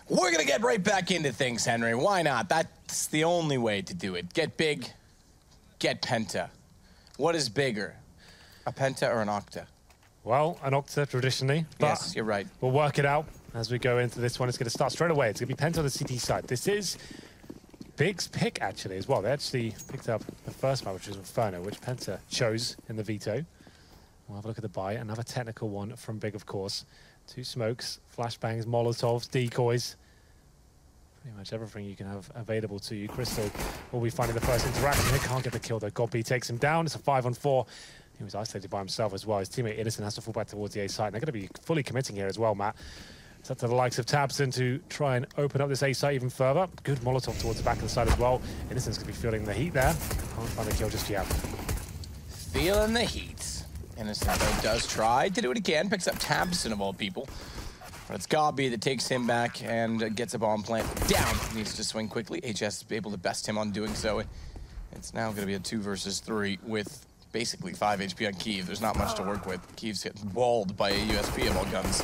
We're going to get right back into things, Henry. Why not? That's the only way to do it. Get big, get Penta. What is bigger, a Penta or an Octa? Well, an Octa traditionally, but yes, you're right. We'll work it out as we go into this one. It's going to start straight away. It's going to be Penta on the CT side. This is Big's pick, actually, as well. They actually picked up the first map, which was Inferno, which Penta chose in the veto. We'll have a look at the buy. Another technical one from Big, of course. 2 smokes, flashbangs, molotovs, decoys. Pretty much everything you can have available to you. Crystal will be finding the first interaction. He can't get the kill, though. Godby takes him down. It's a 5-on-4. He was isolated by himself as well. His teammate Innocent has to fall back towards the A site. And they're going to be fully committing here as well, Matt. It's up to the likes of tabseN to try and open up this A site even further. Good Molotov towards the back of the side as well. Innocent's going to be feeling the heat there. Can't find the kill just yet. Feeling the heat. Innocent, though, does try to do it again. Picks up tabseN of all people. But it's Godby that takes him back and gets a bomb plant down. Needs to swing quickly. HS is able to best him on doing so. It's now going to be a 2 versus 3 with basically 5 HP on Kiev. There's not much to work with. Kiev's getting walled by a USP of all guns.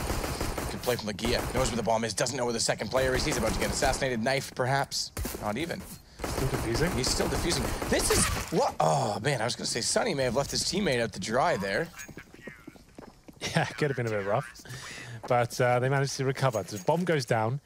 Good play from Legia. Knows where the bomb is. Doesn't know where the second player is. He's about to get assassinated. Knife, perhaps. Not even. Still defusing? He's still defusing. This is what? Oh, man. I was going to say Sunny may have left his teammate out to dry there. Yeah, could have been a bit rough. But they managed to recover. The bomb goes down.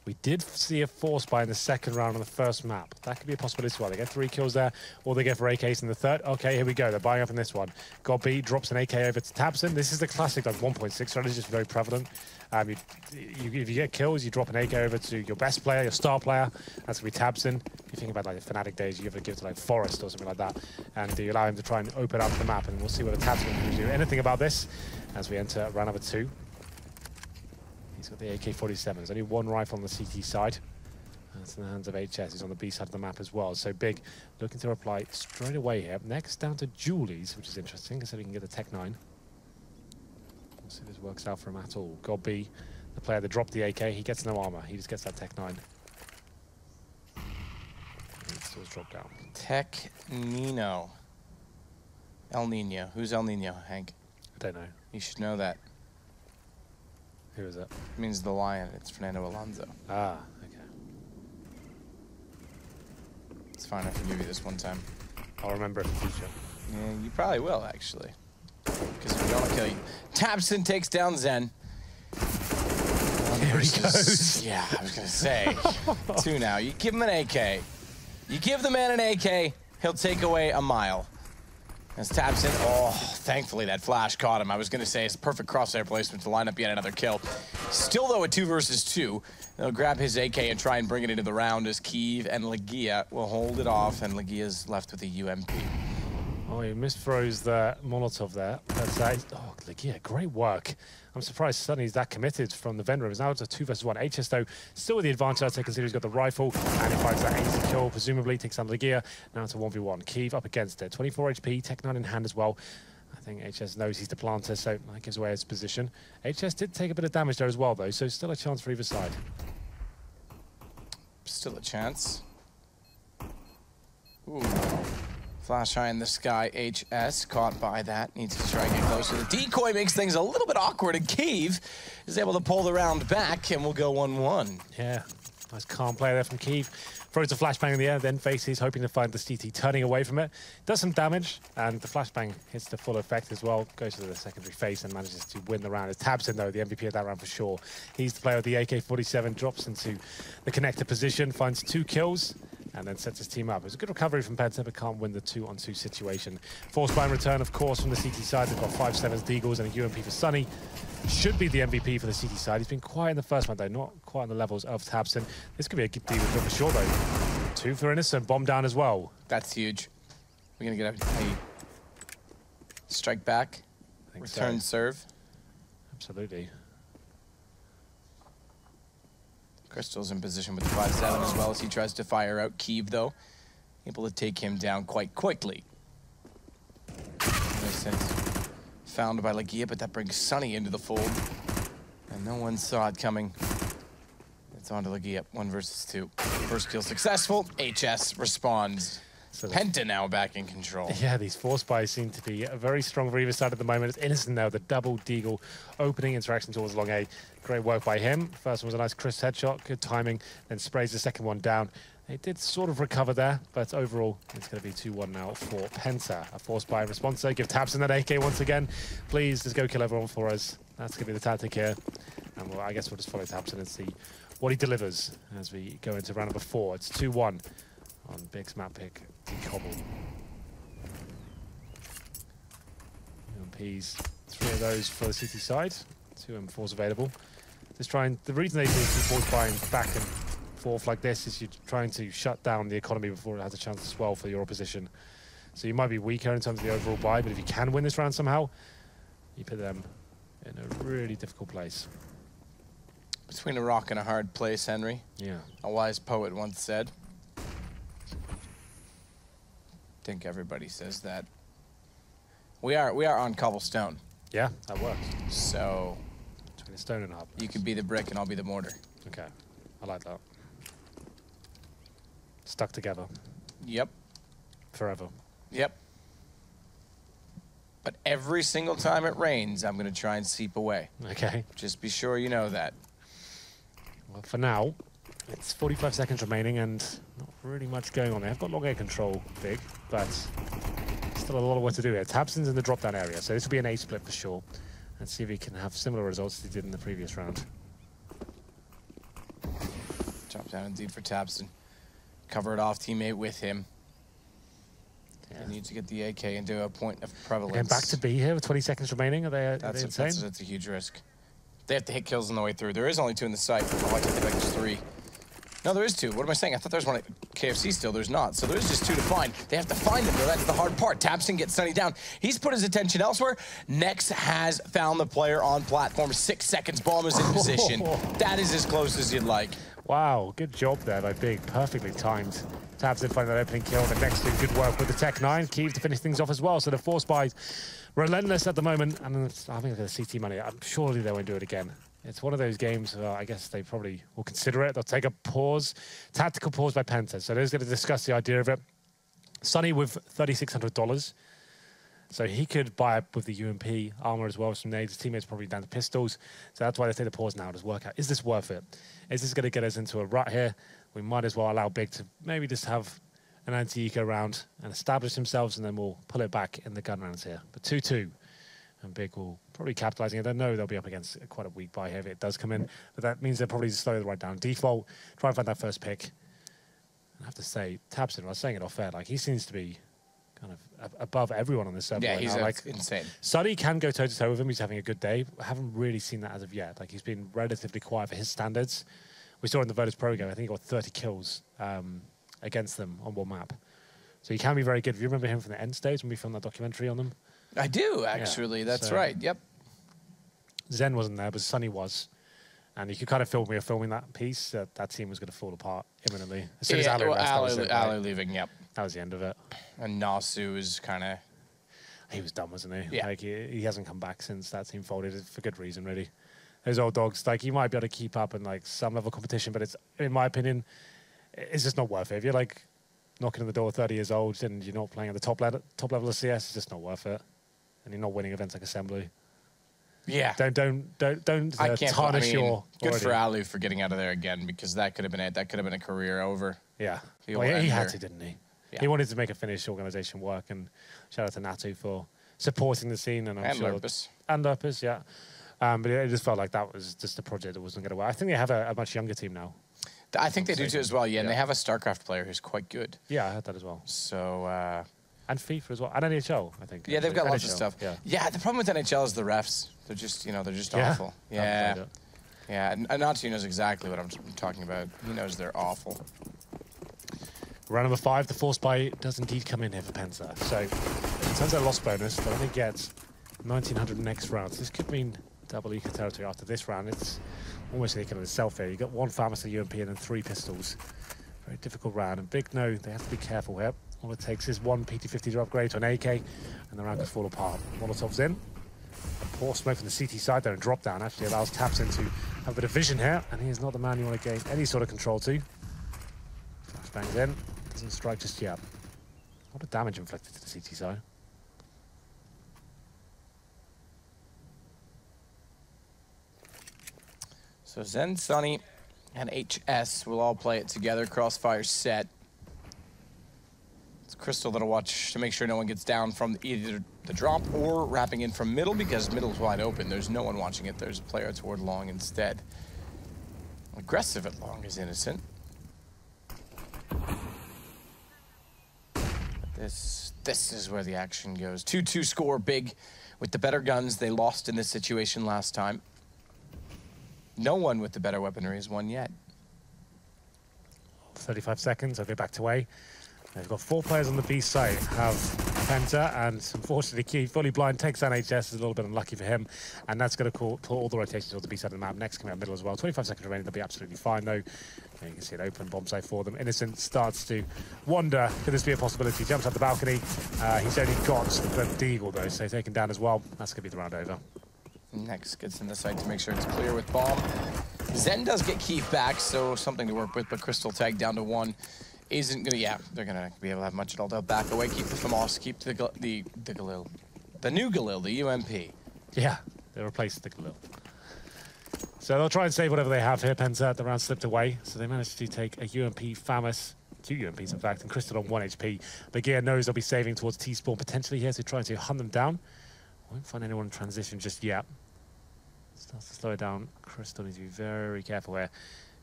We did see a force buy in the second round on the first map. That could be a possibility as well. They get 3 kills there, or they get for AKs in the third. Okay, here we go. They're buying up in this one. Godby drops an AK over to tabseN. This is the classic like 1.6 strategy, just very prevalent. If you get kills, you drop an AK over to your best player, your star player. That's going to be tabseN. If you think about like the Fnatic days, you give it to like Forest or something like that, and you allow him to try and open up the map, and we'll see whether tabseN can do anything about this as we enter round number 2. He's got the AK-47. There's only 1 rifle on the CT side. That's in the hands of HS. He's on the B side of the map as well. So Big looking to reply straight away here. Next down to Julie's, which is interesting, so we can get the Tech 9. We'll see if this works out for him at all. Godby, the player that dropped the AK, he gets no armor. He just gets that Tech 9. And still dropped down. Tech Nino. El Nino. Who's El Nino, Hank? I don't know. You should know that. Who is it? It means the lion. It's Fernando Alonso. Ah, okay. It's fine. I forgive you this one time. I'll remember it in the future. Yeah, you probably will, actually. Because if we don't kill you. tabseN takes down Zen. Here he goes. Yeah, I was going to say. 2 now. You give him an AK. You give the man an AK, he'll take away a mile. As tabseN, oh, thankfully that flash caught him. I was going to say it's perfect crosshair placement to line up yet another kill. Still, though, a 2 versus 2. They'll grab his AK and try and bring it into the round as Kiev and Legia will hold it off, and Legia's left with a UMP. Oh, he misthrows the Molotov there. That's oh, Legia, great work. I'm surprised suddenly he's that committed from the vent room. Now it's a 2 versus 1. HS, though, still with the advantage. I'd say, considering he's got the rifle, and he finds that easy kill, presumably takes down Legia. Now it's a 1v1. Kiev up against it. 24 HP, Tech 9 in hand as well. I think HS knows he's the planter, so that gives away his position. HS did take a bit of damage there as well, though, so still a chance for either side. Still a chance. Ooh. Flash high in the sky, HS caught by that, needs to try and get closer. The decoy makes things a little bit awkward, and Kiev is able to pull the round back, and we'll go 1-1. Yeah, nice calm play there from Kiev. Throws a flashbang in the air, then faces, hoping to find the CT turning away from it. Does some damage, and the flashbang hits the full effect as well. Goes to the secondary face and manages to win the round. It's tabseN, though, the MVP of that round for sure. He's the player with the AK-47, drops into the connector position, finds 2 kills, and then sets his team up. It was a good recovery from Penta, but can't win the 2-on-2 situation. Forced by in return, of course, from the CT side. They've got 5-7s, Deagles, and a UMP for Sunny. Should be the MVP for the CT side. He's been quiet in the first one, though, not quite on the levels of tabseN. This could be a good deal for sure, though. 2 for Innocent, bomb down as well. That's huge. We're going to get a strike back, return serve. Absolutely. Crystal's in position with the 5-7 as well as he tries to fire out Kiev, though. Able to take him down quite quickly. Innocent found by Legia, but that brings Sunny into the fold. And no one saw it coming. It's on to Legia, 1 versus 2. First kill successful. HS responds. So Penta now back in control. Yeah, these force buys seem to be very strong for either side at the moment. It's Innocent now, the double deagle opening interaction towards long A. Great work by him. First one was a nice crisp headshot, good timing, then sprays the second one down. They did sort of recover there, but overall, it's going to be 2-1 now for Penta. A force buy in response there. Give tabseN that AK once again. Please, just go kill everyone for us. That's going to be the tactic here. And I guess we'll just follow tabseN and see what he delivers as we go into round number 4. It's 2-1 on Big's map pick, Cbble. UMPs, 3 of those for the city side, 2 M4s available. Just trying, the reason they do keep force buying back and forth like this is you're trying to shut down the economy before it has a chance to swell for your opposition. So you might be weaker in terms of the overall buy, but if you can win this round somehow, you put them in a really difficult place. Between a rock and a hard place, Henry. Yeah. A wise poet once said. I think everybody says that. We are on cobblestone. Yeah, that works. So Between a stone and a hard place. you could be the brick and I'll be the mortar. Okay, I like that. Stuck together. Yep. Forever. Yep. But every single time it rains, I'm going to try and seep away. Okay. Just be sure you know that. Well, for now, it's 45 seconds remaining and not really much going on there. I've got long air control, Big, but still a lot of work to do here. tabseN's in the drop-down area, so this will be an A split for sure. Let's see if he can have similar results as he did in the previous round. Drop down indeed for tabseN. Cover it off, teammate with him. Yeah. They need to get the AK into a point of prevalence. Again, back to B here with 20 seconds remaining. Are they insane? That's a huge risk. They have to hit kills on the way through. There is only 2 in the site. Oh, I take it back, there's 3. No, there is 2. What am I saying? I thought there was 1 at KFC still. There's not. So there's just 2 to find. They have to find them, though. That's the hard part. tabseN gets Sunny down. He's put his attention elsewhere. Nex has found the player on platform. 6 seconds. Bomb is in position. That is as close as you'd like. Wow, good job there by Big. Perfectly timed. tabseN finding that opening kill. The next doing good work with the Tech 9. Keeve to finish things off as well. So the force buys relentless at the moment. And I think the CT money, I'm surely they won't do it again. It's one of those games where I guess they probably will consider it. They'll take a pause, tactical pause by Penta. So they're going to discuss the idea of it. Sunny with $3,600. So he could buy up with the UMP armor as well as some nades. His teammates probably down to pistols. So that's why they take the pause now to work out, is this worth it? Is this going to get us into a rut here? We might as well allow Big to maybe just have an anti-eco round and establish themselves, and then we'll pull it back in the gun rounds here. But 2-2. And Big will probably capitalizing it. I know they'll be up against quite a weak buy here if it does come in, but that means they'll probably just slow it right down. Default, try and find that first pick. I have to say, tabseN, I was saying it off air, like he seems to be kind of above everyone on this server. Yeah, right he's now. Like, insane. Sunny can go toe-to-toe with him. He's having a good day. I haven't really seen that as of yet. Like, he's been relatively quiet for his standards. We saw in the Virtus Pro game, I think he got 30 kills against them on one map. So he can be very good. If you remember him from the end stage when we filmed that documentary on them? I do, actually. Yeah, that's right. Yep. Zen wasn't there, but Sunny was. And you could kind of feel when we were filming that piece that team was going to fall apart imminently. As soon as Ali left, that was it, Ali leaving, yep. That was the end of it. And Nasu is kind of... He was done, wasn't he? Yeah. Like, he hasn't come back since that team folded, for good reason, really. Those old dogs, like, you might be able to keep up in, like, some level of competition, but it's, in my opinion, it's just not worth it. If you're, like, knocking on the door 30 years old and you're not playing at the top level of CS, it's just not worth it. And you're not winning events like Assembly. Yeah. Don't tarnish your... Good for Ali for getting out of there again, because that could have been it. That could have been a career over. Yeah. Well, he had to, didn't he? Yeah. He wanted to make a Finnish organisation work, and shout out to Natu for supporting the scene. And Lurpus. And Lurpus, yeah. But it just felt like that was just a project that wasn't going to work. I think they have a much younger team now. I think they do too as well, yeah. And they have a StarCraft player who's quite good. Yeah, I heard that as well. So... and FIFA as well. And NHL, I think. Yeah, they've got lots of NHL, stuff. Yeah. Yeah, the problem with NHL is the refs. They're just, they're just awful. Yeah. Yeah, and Natu knows exactly what I'm talking about. He knows they're awful. Round number 5, the force buy does indeed come in here for Penta. So, in terms of loss bonus, they only get 1,900 next round. So this could mean double eco territory after this round. It's almost an eco in itself here. You got 1 pharmacy UMP and then 3 pistols. Very difficult round. And Big know they have to be careful here. All it takes is 1 PT-50 to upgrade to an AK, and the round could fall apart. Molotov's in. A poor smoke from the CT side there, and drop down actually allows tabseN to have a bit of vision here, and he is not the man you want to gain any sort of control to. Flashbangs in. Doesn't strike just yet. lot of damage inflicted to the CT side. So Zen, Sunny, and HS will all play it together. Crossfire set. It's Crystal that'll watch to make sure no one gets down from either the drop or wrapping in from middle, because middle's wide open. There's no one watching it. There's a player toward long instead. Aggressive at long is Innocent. This is where the action goes. 2-2 score, big. With the better guns, they lost in this situation last time. No one with the better weaponry has won yet. 35 seconds, I'll go back to A. They've got 4 players on the B site. Have Penta, and unfortunately, Key fully blind takes down HS. Is a little bit unlucky for him, and that's going to pull all the rotations towards the B side of the map. Next coming out middle as well. 25 seconds remaining. They'll be absolutely fine though. And you can see it open bomb site for them. Innocent starts to wonder, could this be a possibility? Jumps up the balcony. He's only got the Deagle though, so taken down as well. That's going to be the round over. Next gets in the site to make sure it's clear with bomb. Zen does get Keith back, so something to work with, but Crystal tagged down to 1. Isn't gonna, yeah, they're gonna be able to have much at all. They'll back away, keep the FAMAS, keep the Galil. The new Galil, the UMP. Yeah, they replaced the Galil. So they'll try and save whatever they have here. Penta, the round slipped away, so they managed to take a UMP FAMAS, 2 UMPs in fact, and Crystal on 1 HP. Begeer knows they'll be saving towards T-spawn potentially here, so trying to hunt them down. Won't find anyone in transition just yet. Starts to slow it down. Crystal needs to be very careful here.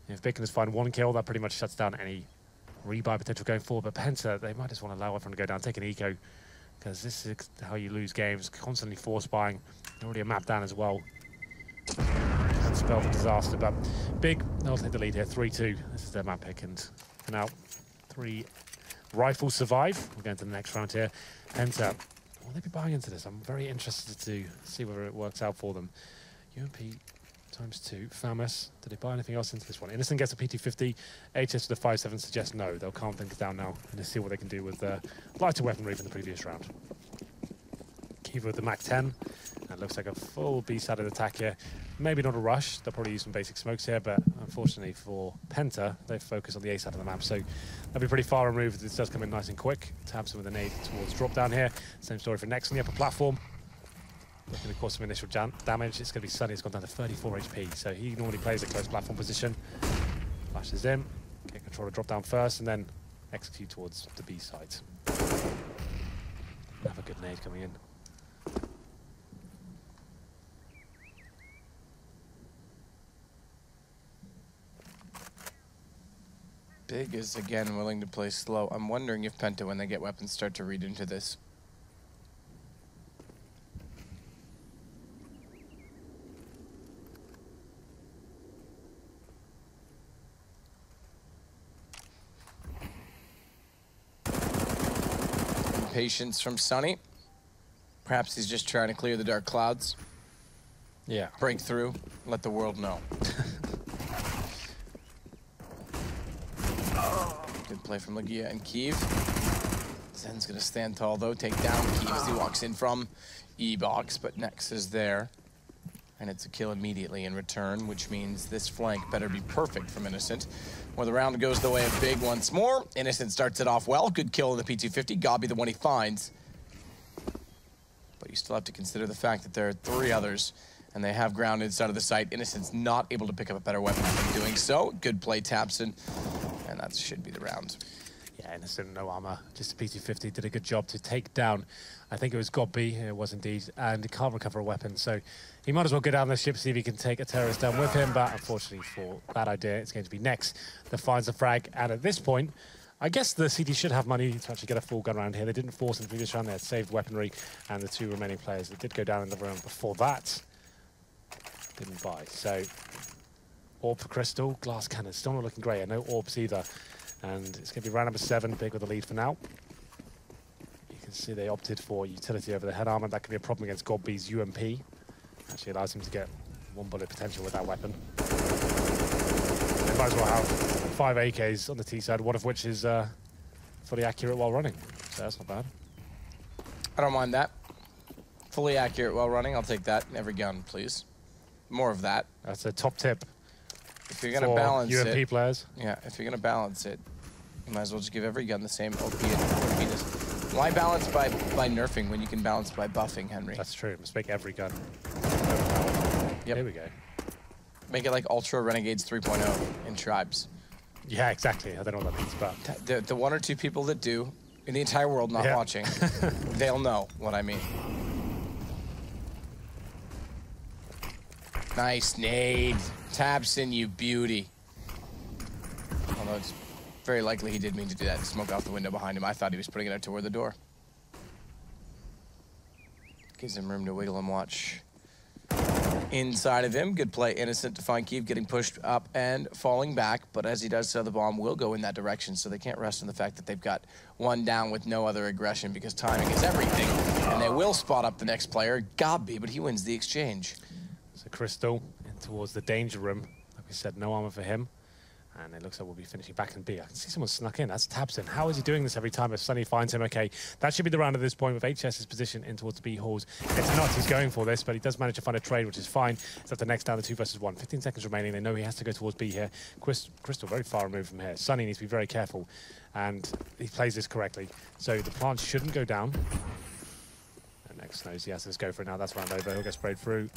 If Big can just find 1 kill, that pretty much shuts down any rebuy potential going forward. But Penta, they might just want to allow everyone to go down, take an eco, because this is how you lose games. Constantly force buying. Already a map down as well. Spell for disaster, but Big, they'll take the lead here. 3-2. This is their map pick, and for now, 3 rifles survive. We're going to the next round here. Penta, will they be buying into this? I'm very interested to see whether it works out for them. UMP ×2, FAMAS. Did they buy anything else into this one? Innocent gets a PT50. HS with a 5-7 suggests no. They'll calm things down now and just see what they can do with lighter weaponry from the previous round. Kiva with the Mac 10. That looks like a full B-sided attack here. Maybe not a rush. They'll probably use some basic smokes here, but unfortunately for Penta, they focus on the A side of the map. So they'll be pretty far removed. This does come in nice and quick. Tabs with a nade towards drop down here. Same story for Next on the upper platform. Looking to cause some initial damage. It's going to be Sunny. It's gone down to 34 HP. So he normally plays a close platform position. Flashes in. Get control of drop down first and then execute towards the B side. Have a good nade coming in. Big is again willing to play slow. I'm wondering if Penta, when they get weapons, start to read into this. Patience from Sunny. Perhaps he's just trying to clear the dark clouds. Yeah. Break through, let the world know. Good play from Legia and Kiev. Zen's gonna stand tall though, take down Kiev as he walks in from E-box, but Nex is there. And it's a kill immediately in return, which means this flank better be perfect from Innocent. Well, the round goes the way of Big once more. Innocent starts it off well. Good kill in the P250. Gabi the one he finds. But you still have to consider the fact that there are 3 others, and they have ground inside of the site. Innocent's not able to pick up a better weapon in doing so. Good play, Tapson. And that should be the round. Yeah, Innocent, no armor. Just a PT50 did a good job to take down, I think it was Gabi, it was indeed, and he can't recover a weapon, so he might as well go down the ship, see if he can take a terrorist down with him, but unfortunately for that idea, it's going to be Nex that finds the frag, and at this point, I guess the CD should have money to actually get a full gun round here. They didn't force in the previous round, they had saved weaponry, and the 2 remaining players that did go down in the round before that didn't buy. So, orb for Crystal, glass cannon, still not looking great, and no orbs either. And it's going to be round number 7, Big with the lead for now. You can see they opted for utility over the head armor. That could be a problem against Godby's UMP. Actually allows him to get 1 bullet potential with that weapon. They might as well have 5 AKs on the T side, one of which is fully accurate while running. So that's not bad. I don't mind that. Fully accurate while running, I'll take that in every gun, please. More of that. That's a top tip. If you're going to balance UMP players. Yeah, if you're going to balance it, you might as well just give every gun the same OP and OPness. Why balance by nerfing when you can balance by buffing, Henry? That's true. Let's make every gun. Yep. Here we go. Make it like Ultra Renegades 3.0 in tribes. Yeah, exactly. I don't know what that means, but... The 1 or 2 people that do, in the entire world not watching, they'll know what I mean. Nice nade. Tabson, you beauty. Although it's very likely he did mean to do that. Smoke off the window behind him. I thought he was putting it out toward the door. Gives him room to wiggle and watch. Inside of him, good play, Innocent to find Keeve getting pushed up and falling back, but as he does so, the bomb will go in that direction, so they can't rest on the fact that they've got one down with no other aggression because timing is everything, and they will spot up the next player, Gobby, but he wins the exchange. So Crystal in towards the danger room. Like we said, no armor for him. And it looks like we'll be finishing back in B. I can see someone snuck in. That's Tabson. How is he doing this every time if Sunny finds him? Okay, that should be the round at this point with HS's position in towards the B halls. It's not. He's going for this, but he does manage to find a trade, which is fine. It's up to next down to 2 versus 1. 15 seconds remaining. They know he has to go towards B here. Crystal very far removed from here. Sunny needs to be very careful, and he plays this correctly. So the plant shouldn't go down. Next knows he has to just go for it now. That's round over. He'll get sprayed through.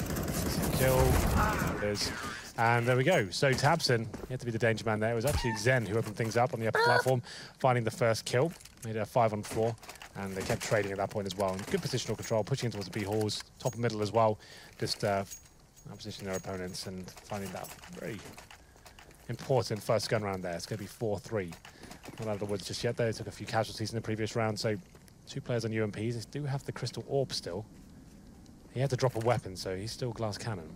Kill. There it is. And there we go. So Tabson, he had to be the danger man there. It was actually Zen who opened things up on the upper platform, finding the first kill. Made a 5 on 4, and they kept trading at that point as well. And good positional control, pushing towards the B halls, top and middle as well. Just positioning their opponents and finding that very important first gun round there. It's going to be 4-3. Not out of the woods just yet, though. They took a few casualties in the previous round, so 2 players on UMPs. They do have the crystal orb still. He had to drop a weapon, so he's still glass cannon.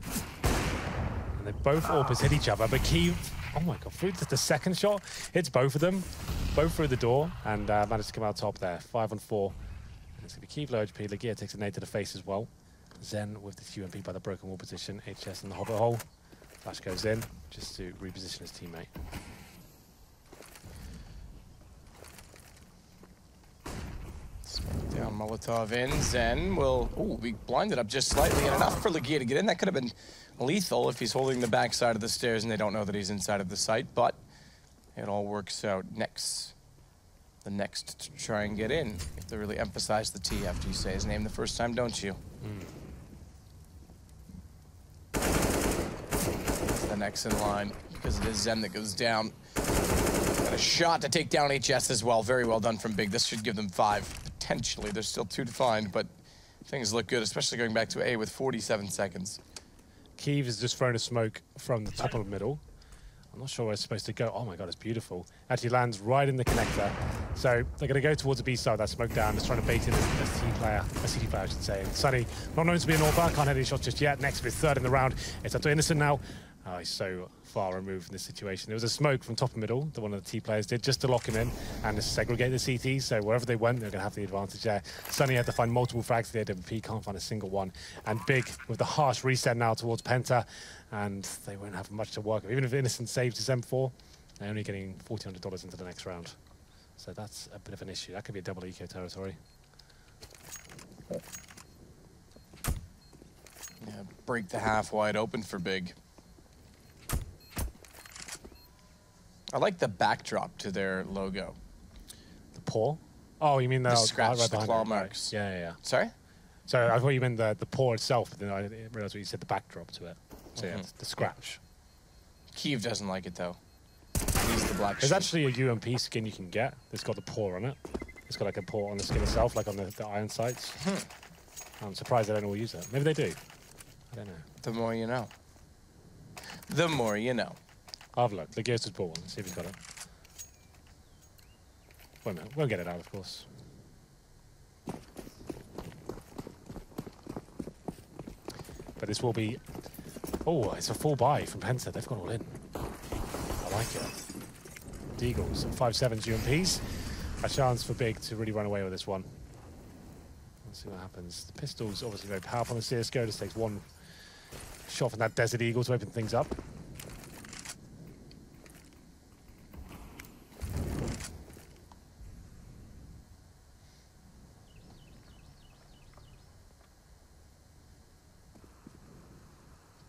And they both orbers hit each other, but Keeve, oh my god, through the second shot, hits both of them, both through the door, and managed to come out top there. 5 on 4. And it's going to be Keeve low HP. Lagia takes a nade to the face as well. Zen with this UMP by the broken wall position. HS in the hobbit hole. Flash goes in, just to reposition his teammate. Down Molotov in. Zen will be blinded up just slightly, and enough for Lagia to get in. That could have been lethal if he's holding the backside of the stairs and they don't know that he's inside of the site, but it all works out. The next to try and get in. You have to really emphasize the T after you say his name the first time, don't you? It's the next in line because it is Zen that goes down. Got a shot to take down HS as well. Very well done from Big. This should give them 5. Potentially. There's still 2 to find, but things look good, especially going back to A with 47 seconds. Keeve has just thrown a smoke from the top of the middle. I'm not sure where it's supposed to go. Oh my god, it's beautiful. Actually lands right in the connector. So they're going to go towards the B side, that smoke down, just trying to bait in a CD player, I should say. And Sunny, not known to be an AWP, can't hit any shots just yet. Next with 3rd in the round. It's up to Innocent now. Oh, he's so far removed from this situation. There was a smoke from top and middle that one of the T players did just to lock him in and to segregate the CTs. So wherever they went, they're going to have the advantage there. Sunny had to find multiple frags to the AWP, can't find a single one. And Big with the harsh reset now towards Penta, and they won't have much to work with. Even if Innocent saves his M4, they're only getting $1,400 into the next round. So that's a bit of an issue. That could be a double eco territory. Yeah, break the half wide open for Big. I like the backdrop to their logo. The paw? Oh, you mean the scratch, right the claw marks. Right. Yeah. Sorry? So I thought you meant the paw itself, but then I didn't realize what you said, the backdrop to it. So yeah, the scratch. Keeve doesn't like it though. He's the black There's sheep. actually a UMP skin you can get that's got the paw on it. It's got like a paw on the skin itself, like on the iron sights. I'm surprised they don't all use it. Maybe they do. I don't know. The more you know. The more you know. I'll have a look. The Gears' ball one. See if he's got it. Wait a minute. We'll get it out, of course. But this will be... Oh, it's a full buy from Penta. They've gone all in. I like it. Deagles, 5.7 UMPs. A chance for Big to really run away with this one. Let's see what happens. The pistol's obviously very powerful on the CSGO. Just takes one shot from that Desert Eagle to open things up.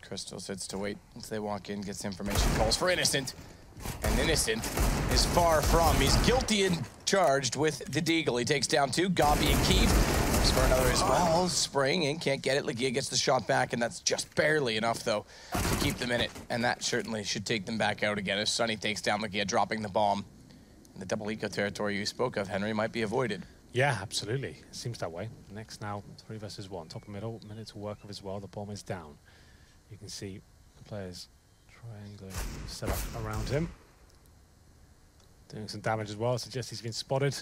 Crystal sits to wait until they walk in, gets information, calls for Innocent. And Innocent is far from. He's guilty and charged with the deagle. He takes down 2. Gabi and Keith. Looks for another as well. Spraying in, can't get it. Legia gets the shot back, and that's just barely enough, though, to keep them in it. And that certainly should take them back out again. If Sunny takes down Legia, dropping the bomb. And the double eco territory you spoke of, Henry, might be avoided. Yeah, absolutely. It seems that way. Next now, 3 versus 1. Top of middle, minute to work of as well. The bomb is down. You can see the players triangular set up around him. Doing some damage as well. Suggests he's been spotted.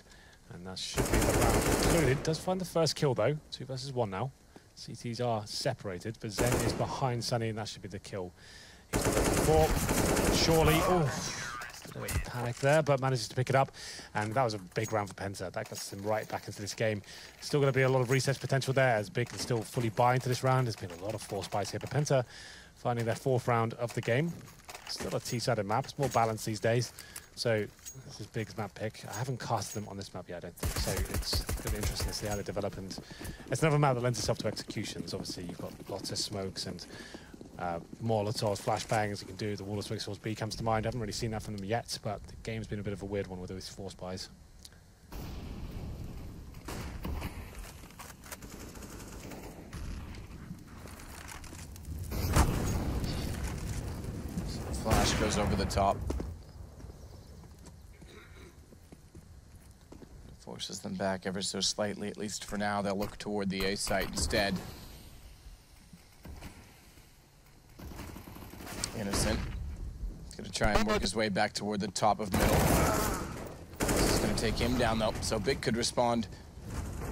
And that should be the round concluded. Does find the first kill though. 2 versus 1 now. CTs are separated, but Zen is behind Sunny, and that should be the kill. He's looking for. Surely. Oh. Panic there, but manages to pick it up, and that was a big round for Penta. That gets him right back into this game. Still going to be a lot of reset potential there, as Big can still fully buy into this round. There's been a lot of force buys here, but Penta finding their 4th round of the game. Still a T-sided map. It's more balanced these days, so this is Big's map pick. I haven't casted them on this map yet, I don't think, so it's going to be interesting to see how they develop, and it's another map that lends itself to executions. Obviously, you've got lots of smokes and Molotovs, flashbangs you can do. The Wall of Smoke Source B comes to mind. I haven't really seen that from them yet, but the game's been a bit of a weird one with those force buys. Flash goes over the top. Forces them back ever so slightly, at least for now. They'll look toward the A site instead. Innocent. He's going to try and work his way back toward the top of middle. This is going to take him down, though. So Big could respond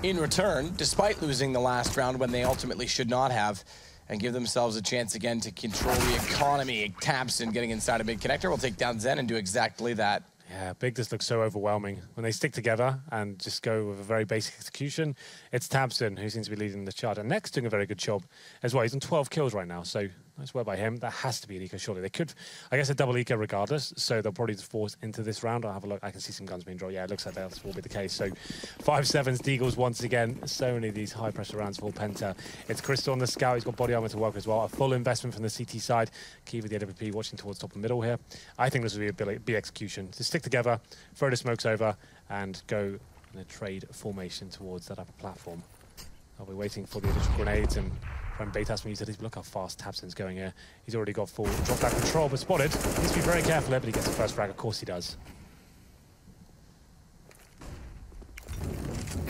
in return, despite losing the last round when they ultimately should not have, and give themselves a chance again to control the economy. Tabson getting inside a Big connector will take down Zen and do exactly that. Yeah, Big just looks so overwhelming. When they stick together and just go with a very basic execution, it's Tabson who seems to be leading the charge. And Next doing a very good job as well. He's on 12 kills right now, so nice work by him. That has to be an eco, surely. They could, I guess, a double eco regardless, so they'll probably just force into this round. I'll have a look. I can see some guns being drawn. Yeah, it looks like that will be the case. So 5-7s, Deagles once again. So many of these high-pressure rounds for Penta. It's Crystal on the scout. He's got body armor to work as well. A full investment from the CT side. Key with the AWP watching towards top and middle here. I think this will be a B execution. To stick together, throw the smokes over, and go in a trade formation towards that upper platform. I'll be waiting for the initial grenades, and from Baitas utilities, look how fast Tabson's going here. He's already got full drop-down control, but spotted. He needs to be very careful there, but he gets the first frag. Of course he does.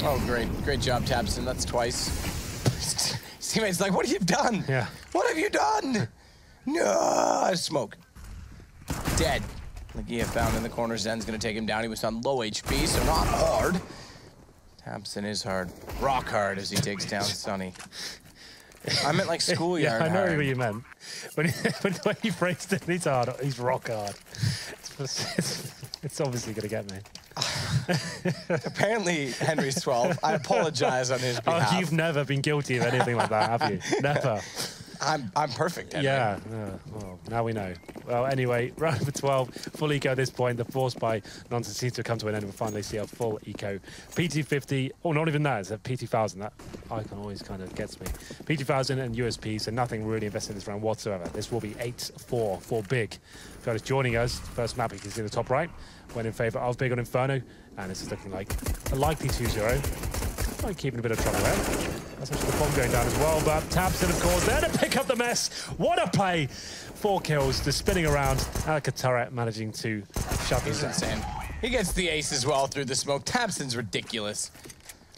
Oh, great. Great job, Tabson. That's twice. His teammate's like, what have you done? Yeah. What have you done? No, smoke. Dead. Legia found in the corner. Zen's going to take him down. He was on low HP, so not hard. Tabson is hard. Rock hard as he takes down Sunny. I meant like schoolyard Yeah, I know hard. what you meant. When you phrased it, he's hard. He's rock hard. It's obviously going to get me. Apparently, Henry's 12. I apologize on his behalf. Oh, you've never been guilty of anything like that, have you? Never. I'm perfect, Henry. Yeah. Well, now we know. Well, anyway, round number 12, full eco at this point. The force by nonsense seems to have come to an end. We finally see a full eco. P250, oh, not even that. It's a P2000. That icon always kind of gets me. P2000 and USP, so nothing really invested in this round whatsoever. This will be 8-4 for Big. If is joining us, first map you can see in the top right, went in favor of Big on Inferno, and this is looking like a likely 2-0. Like keeping a bit of trouble there. That's actually the bomb going down as well, but Tabson, of course, there to pick up the mess. What a play! 4 kills, just spinning around. Alcaturret managing to shut this down. Insane. He gets the ace as well through the smoke. Tabson's ridiculous.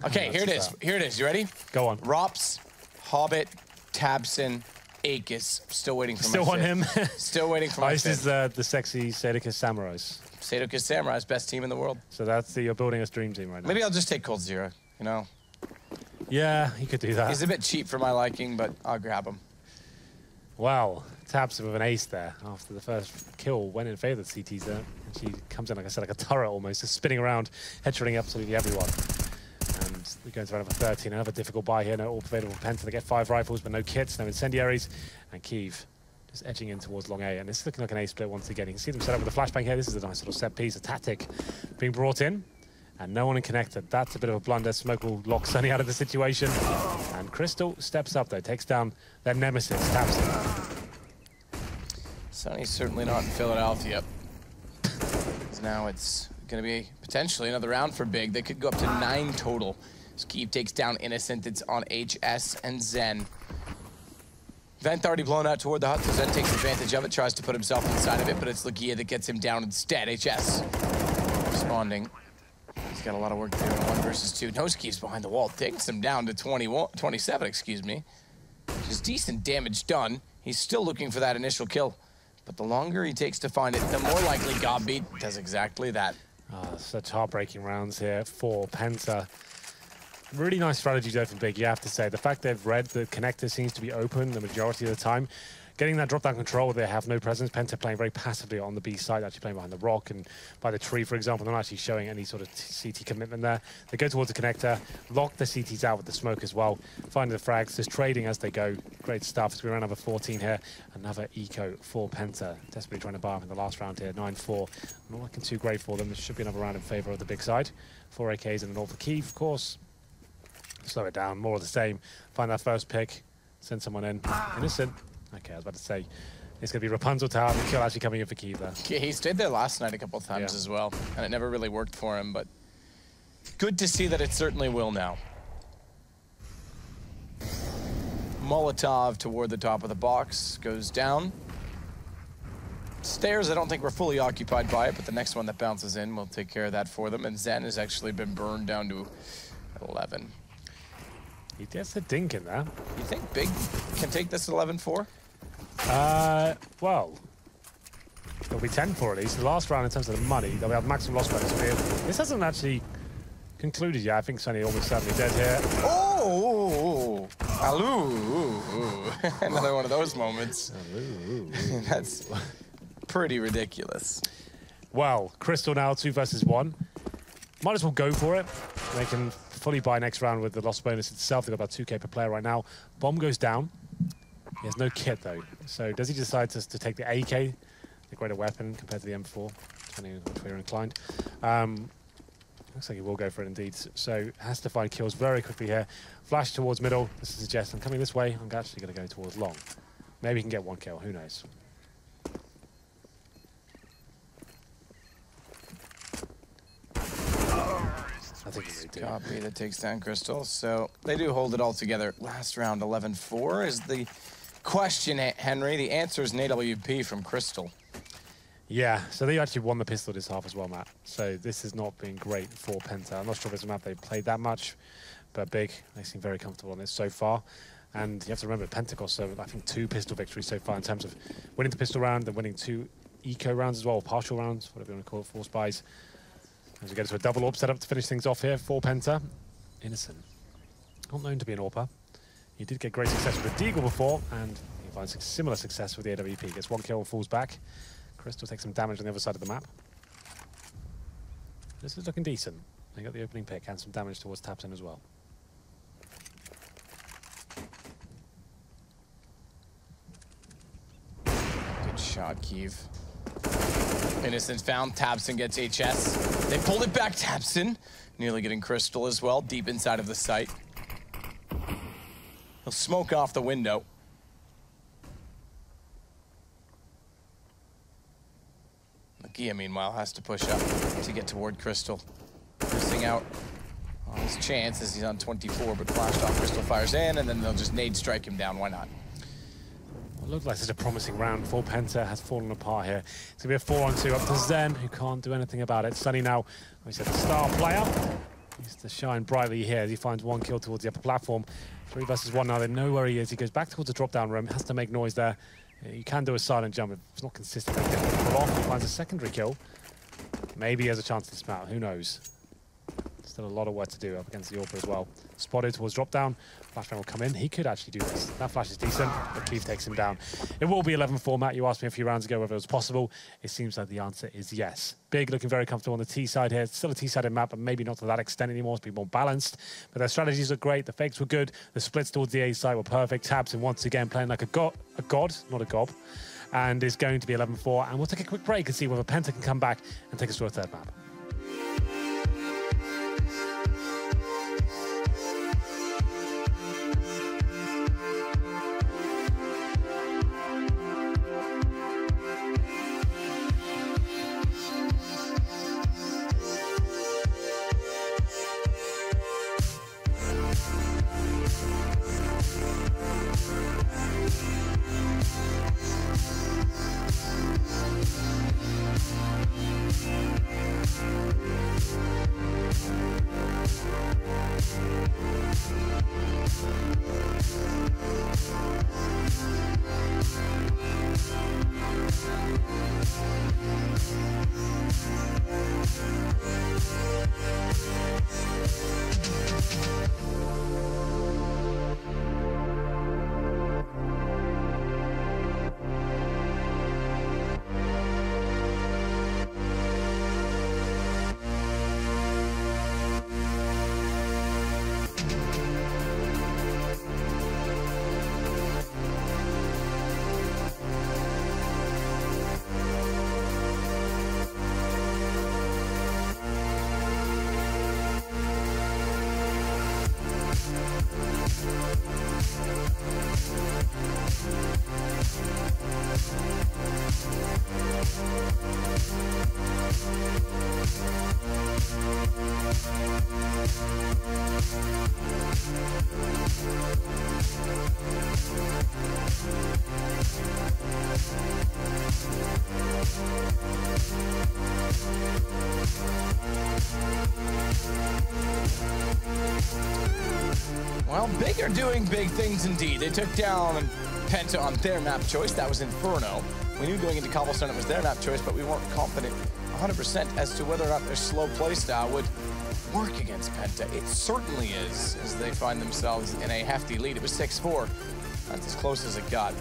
Okay, here it is. Here it is. You ready? Go on. Rops, Hobbit, Tabson, Aegis. Still waiting for Still my on him. Still waiting for my This is the sexy Sadicus Samurais. Sadocus Samurai's best team in the world. So that's you're building a dream team right now. Maybe I'll just take Cold Zero, you know? Yeah, you could do that. He's a bit cheap for my liking, but I'll grab him. Wow, Tabson with an ace there after the first kill. Went in favor of the CTs there. And she comes in, like I said, like a turret almost, just spinning around, headshotting absolutely everyone. And we go into round number 13. Another difficult buy here. No all available Penta. They get 5 rifles, but no kits, no incendiaries. And Kiev just edging in towards long A. And this is looking like an A split once again. You can see them set up with a flashbang here. This is a nice little set piece, a tactic being brought in. And no one connected. That's a bit of a blunder. Smoke will lock Sunny out of the situation. And Crystal steps up, though, takes down their nemesis, Tabson. Sunny's certainly not in Philadelphia. now it's going to be potentially another round for Big. They could go up to 9 total. Skeeve takes down Innocent. It's on HS and Zen. Vent already blown out toward the hut, so Zen takes advantage of it, tries to put himself inside of it, but it's Lagia that gets him down instead. HS responding. He's got a lot of work to do in 1 versus 2. No Skeeve's behind the wall, takes him down to 27, excuse me. Which is decent damage done. He's still looking for that initial kill, but the longer he takes to find it, the more likely Godbeat does exactly that. Oh, such heartbreaking rounds here for Penta. Really nice strategy though from Big, you have to say. The fact they've read the connector seems to be open the majority of the time. Getting that drop-down control, they have no presence. Penta playing very passively on the B side, actually playing behind the rock and by the tree, for example. They're not actually showing any sort of CT commitment there. They go towards the connector, lock the CTs out with the smoke as well, finding the frags, just trading as they go. Great stuff. As we run number 14 here, another eco for Penta. Desperately trying to bar up in the last round here, 9-4. Not looking too great for them. There should be another round in favor of the Big side. 4 AKs and an all for Keith, of course. Slow it down, more of the same. Find that first pick, send someone in. Innocent. Okay, I was about to say, it's going to be Rapunzel Tower. The kill actually coming in for Keith there. Yeah, he stayed there last night a couple of times as well, and it never really worked for him, but good to see that it certainly will now. Molotov toward the top of the box, goes down. Stairs, I don't think we're fully occupied by it, but the next one that bounces in will take care of that for them, and Zen has actually been burned down to 11. He gets the dink in there. You think Big can take this 11-4? Well, it'll be 10-4 at least. The last round in terms of the money, they'll have maximum loss bonus. This hasn't actually concluded yet. I think Sunny almost certainly dead here. Oh! Aloo! Another one of those moments. That's pretty ridiculous. Well, Crystal now 2 versus 1. Might as well go for it. They can fully buy next round with the loss bonus itself. They've got about 2k per player right now. Bomb goes down. He has no kit though. So does he decide to take the AK, the greater weapon compared to the M4, depending on which way you're inclined? Looks like he will go for it indeed. So has to find kills very quickly here. Flash towards middle. This is a jest. I'm coming this way. I'm actually going to go towards long. Maybe he can get 1 kill. Who knows? I think he do. Copy that takes down Crystal. So they do hold it all together. Last round 11-4 is the question, Henry. The answer is an AWP from Crystal. Yeah, so they actually won the pistol this half as well, Matt. So this has not been great for Penta. I'm not sure if it's a map they've played that much, but Big, they seem very comfortable on this so far. And you have to remember, Penta got, I think, 2 pistol victories so far in terms of winning the pistol round and winning 2 eco rounds as well, partial rounds, whatever you want to call it, 4 spies. As we get to a double AWP setup to finish things off here for Penta. Innocent. Not known to be an AWPer. He did get great success with the Deagle before, and he finds similar success with the AWP. Gets 1 kill and falls back. Crystal takes some damage on the other side of the map. This is looking decent. They got the opening pick and some damage towards Tapson as well. Good shot, Keeve. Innocent's found. Tabson gets HS. They pulled it back. Tabson nearly getting Crystal as well, deep inside of the site. He'll smoke off the window. Lagia, meanwhile, has to push up to get toward Crystal. Missing out on his chance as he's on 24, but flashed off. Crystal fires in, and then they'll just nade strike him down. Why not? It looked like such a promising round for Penta. Has fallen apart here. It's going to be a 4-on-2 up to Zen, who can't do anything about it. Sunny now, he said, the star player. He's to shine brightly here as he finds 1 kill towards the upper platform. 3 versus 1 now. They know where he is. He goes back towards the drop-down room. Has to make noise there. You can do a silent jump. If it's not consistent, he finds a secondary kill. Maybe he has a chance to smell. Who knows? Still a lot of work to do up against the AWPer as well. Spotted towards drop down. Flashbang will come in. He could actually do this. That flash is decent, but Keith takes him down. It will be 11-4, Matt. You asked me a few rounds ago whether it was possible. It seems like the answer is yes. Big looking very comfortable on the T side here. It's still a T-sided map, but maybe not to that extent anymore. It's been more balanced. But their strategies are great. The fakes were good. The splits towards the A side were perfect. Tabson once again playing like a god, not a gob. And is going to be 11-4. And we'll take a quick break and see whether Penta can come back and take us to a 3rd map. Well, Big are doing big things indeed. They took down Penta on their map choice. That was Inferno. We knew going into Cobblestone it was their map choice, but we weren't confident 100% as to whether or not their slow playstyle would work against Penta. It certainly is, as they find themselves in a hefty lead. It was 6-4. That's as close as it got.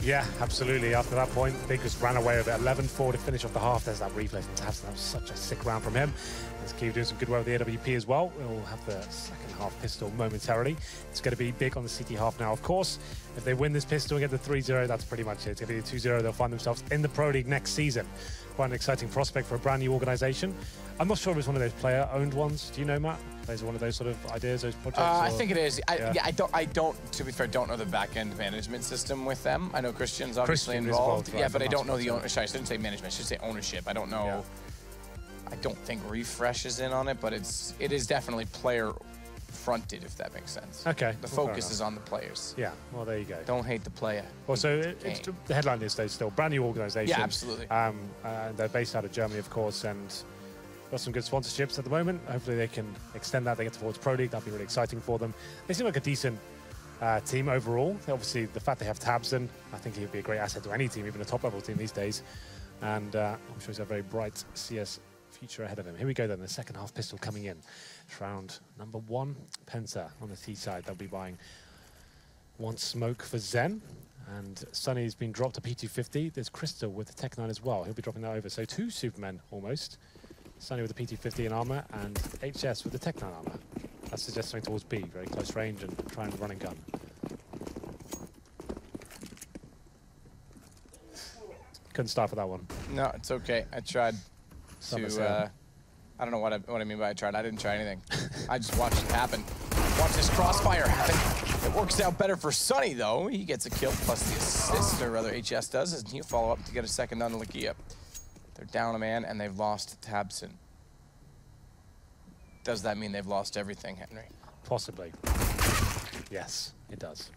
Yeah, absolutely. After that point, Big just ran away with it. 11-4 to finish off the half. There's that reflex from Tabson. That was such a sick round from him. There's Keeve doing some good work with the AWP as well. We'll have the second half pistol momentarily. It's going to be Big on the CT half now, of course. If they win this pistol and get the 3-0, that's pretty much it. It's going to be the 2-0. They'll find themselves in the Pro League next season. Quite an exciting prospect for a brand new organization. I'm not sure if it's one of those player-owned ones. Do you know, Matt? Is it one of those sort of ideas, those projects? I think it is. I don't. To be fair, don't know the back-end management system with them. I know Christian's obviously involved. Right, yeah, but I don't know the ownership. I shouldn't say management. I should say ownership. I don't know. Yeah. I don't think Refresh is in on it, but it is definitely player-fronted, if that makes sense. Okay. The focus is on the players. Yeah. Well, there you go. Don't hate the player. Well, so the headline is still brand new organization. Yeah, absolutely. They're based out of Germany, of course, and got some good sponsorships at the moment. Hopefully they can extend that. They get towards Pro League. That'd be really exciting for them. They seem like a decent team overall. Obviously, the fact they have Tabson, I think he'd be a great asset to any team, even a top-level team these days. And I'm sure he's got a very bright CS future ahead of him. Here we go then, the second half pistol coming in. It's round number 1. Penta on the T side. They'll be buying 1 smoke for Zen. And Sunny's been dropped to P250. There's Crystal with the Tech 9 as well. He'll be dropping that over. So 2 Supermen almost. Sunny with the PT50 in armor, and HS with the Tech 9 armor. That suggests something towards B, very close range, and trying to run and gun. Couldn't start for that one. No, it's okay. I tried to. I don't know what I mean by I tried. I didn't try anything. I just watched it happen. Watch this crossfire happen. It works out better for Sunny though. He gets a kill plus the assist, or rather HS does, and he'll follow up to get a second on Lakia. They're down a man, and they've lost Tabson. Does that mean they've lost everything, Henry? Possibly. Yes, it does.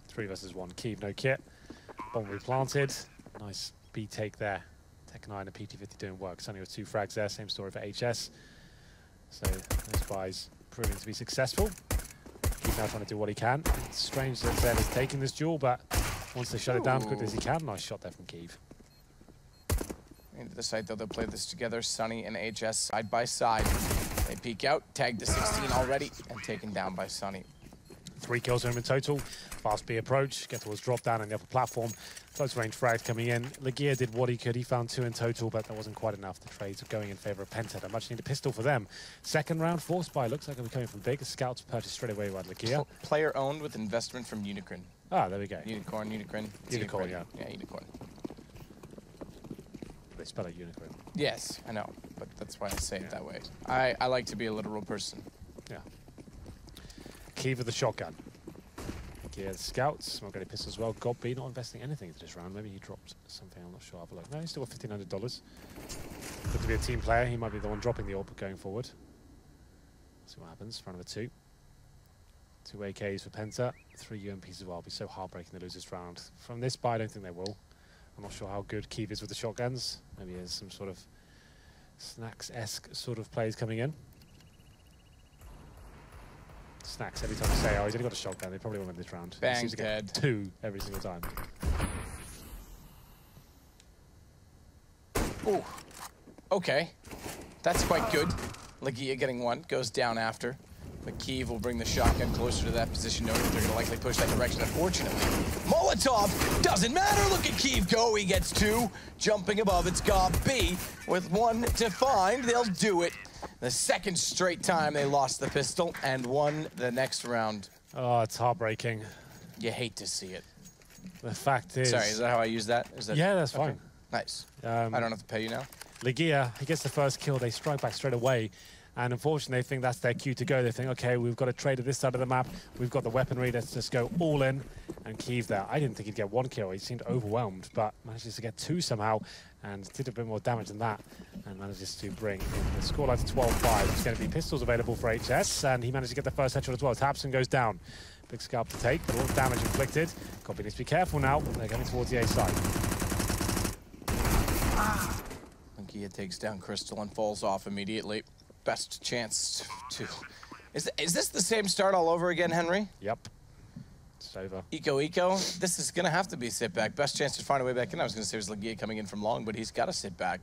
3 versus 1. Keeve, no kit. Bomb replanted. Nice B take there. Tech 9 and PT50 doing work. Sunny with 2 frags there. Same story for HS. So those guys proving to be successful. Keeve now trying to do what he can. It's strange that Zen is taking this duel, but once they shut it down as quickly as he can, nice shot there from Keeve. Into the site though, they'll play this together. Sunny and HS side by side. They peek out, tagged to 16 already, and taken down by Sunny. 3 kills for him in total. Fast B approach, get towards drop down on the upper platform. Close range frags coming in. Lagia did what he could. He found 2 in total, but that wasn't quite enough. The trades are going in favor of Penta. They much need a pistol for them. Second round, forced by. Looks like it'll be coming from Big. Scouts purchased straight away by Lagia. Player owned with investment from Unicorn. Ah, there we go. Unicorn. Unicorn, yeah. Yeah, Unicorn. They spell it unicorn. Yes, I know, but that's why I say it that way. I like to be a literal person. Yeah. Keeve with the shotgun. Gear scouts, smoke ready pistol as well. Godby not investing anything into this round. Maybe he dropped something, I'm not sure. I'll have a look. No, he's still got $1,500. Good to be a team player. He might be the one dropping the AWP going forward. See what happens. Round number 2. 2 AKs for Penta. 3 UMPs as well. It'll be so heartbreaking to lose this round. From this buy, I don't think they will. I'm not sure how good Keeve is with the shotguns. Maybe there's some sort of Snacks-esque sort of plays coming in. Snacks every time I say, oh, he's only got a shotgun. They probably won't win this round. Bang, he seems to get 2 every single time. Ooh. Okay. That's quite good. Lagia getting 1, goes down after. But Keeve will bring the shotgun closer to that position, knowing that they're going to likely push that direction. Unfortunately, Molotov doesn't matter. Look at Keeve go. He gets 2. Jumping above, it's got B. With 1 to find, they'll do it. The second straight time they lost the pistol and won the next round. Oh, it's heartbreaking. You hate to see it. The fact is... Sorry, is that how I use that? Is that yeah, that's fine. Okay. Nice. I don't have to pay you now. Lagia, he gets the first kill. They strike back straight away. And unfortunately, they think that's their cue to go. They think, okay, we've got a trade at this side of the map. We've got the weaponry. Let's just go all in. And Keeve there. I didn't think he'd get 1 kill. He seemed overwhelmed, but manages to get 2 somehow and did a bit more damage than that. And manages to bring in the scoreline to 12-5. It's going to be pistols available for HS. And he managed to get the first headshot as well. Tabson goes down. Big scalp to take, but a lot of damage inflicted. Godby needs to be careful now. They're going towards the A side. Lagia takes down Crystal and falls off immediately. Best chance to Is this the same start all over again, Henry? Yep. It's over. Eco. This is going to have to be a sit back. Best chance to find a way back in. I was going to say it was Legia coming in from long, but he's got to sit back.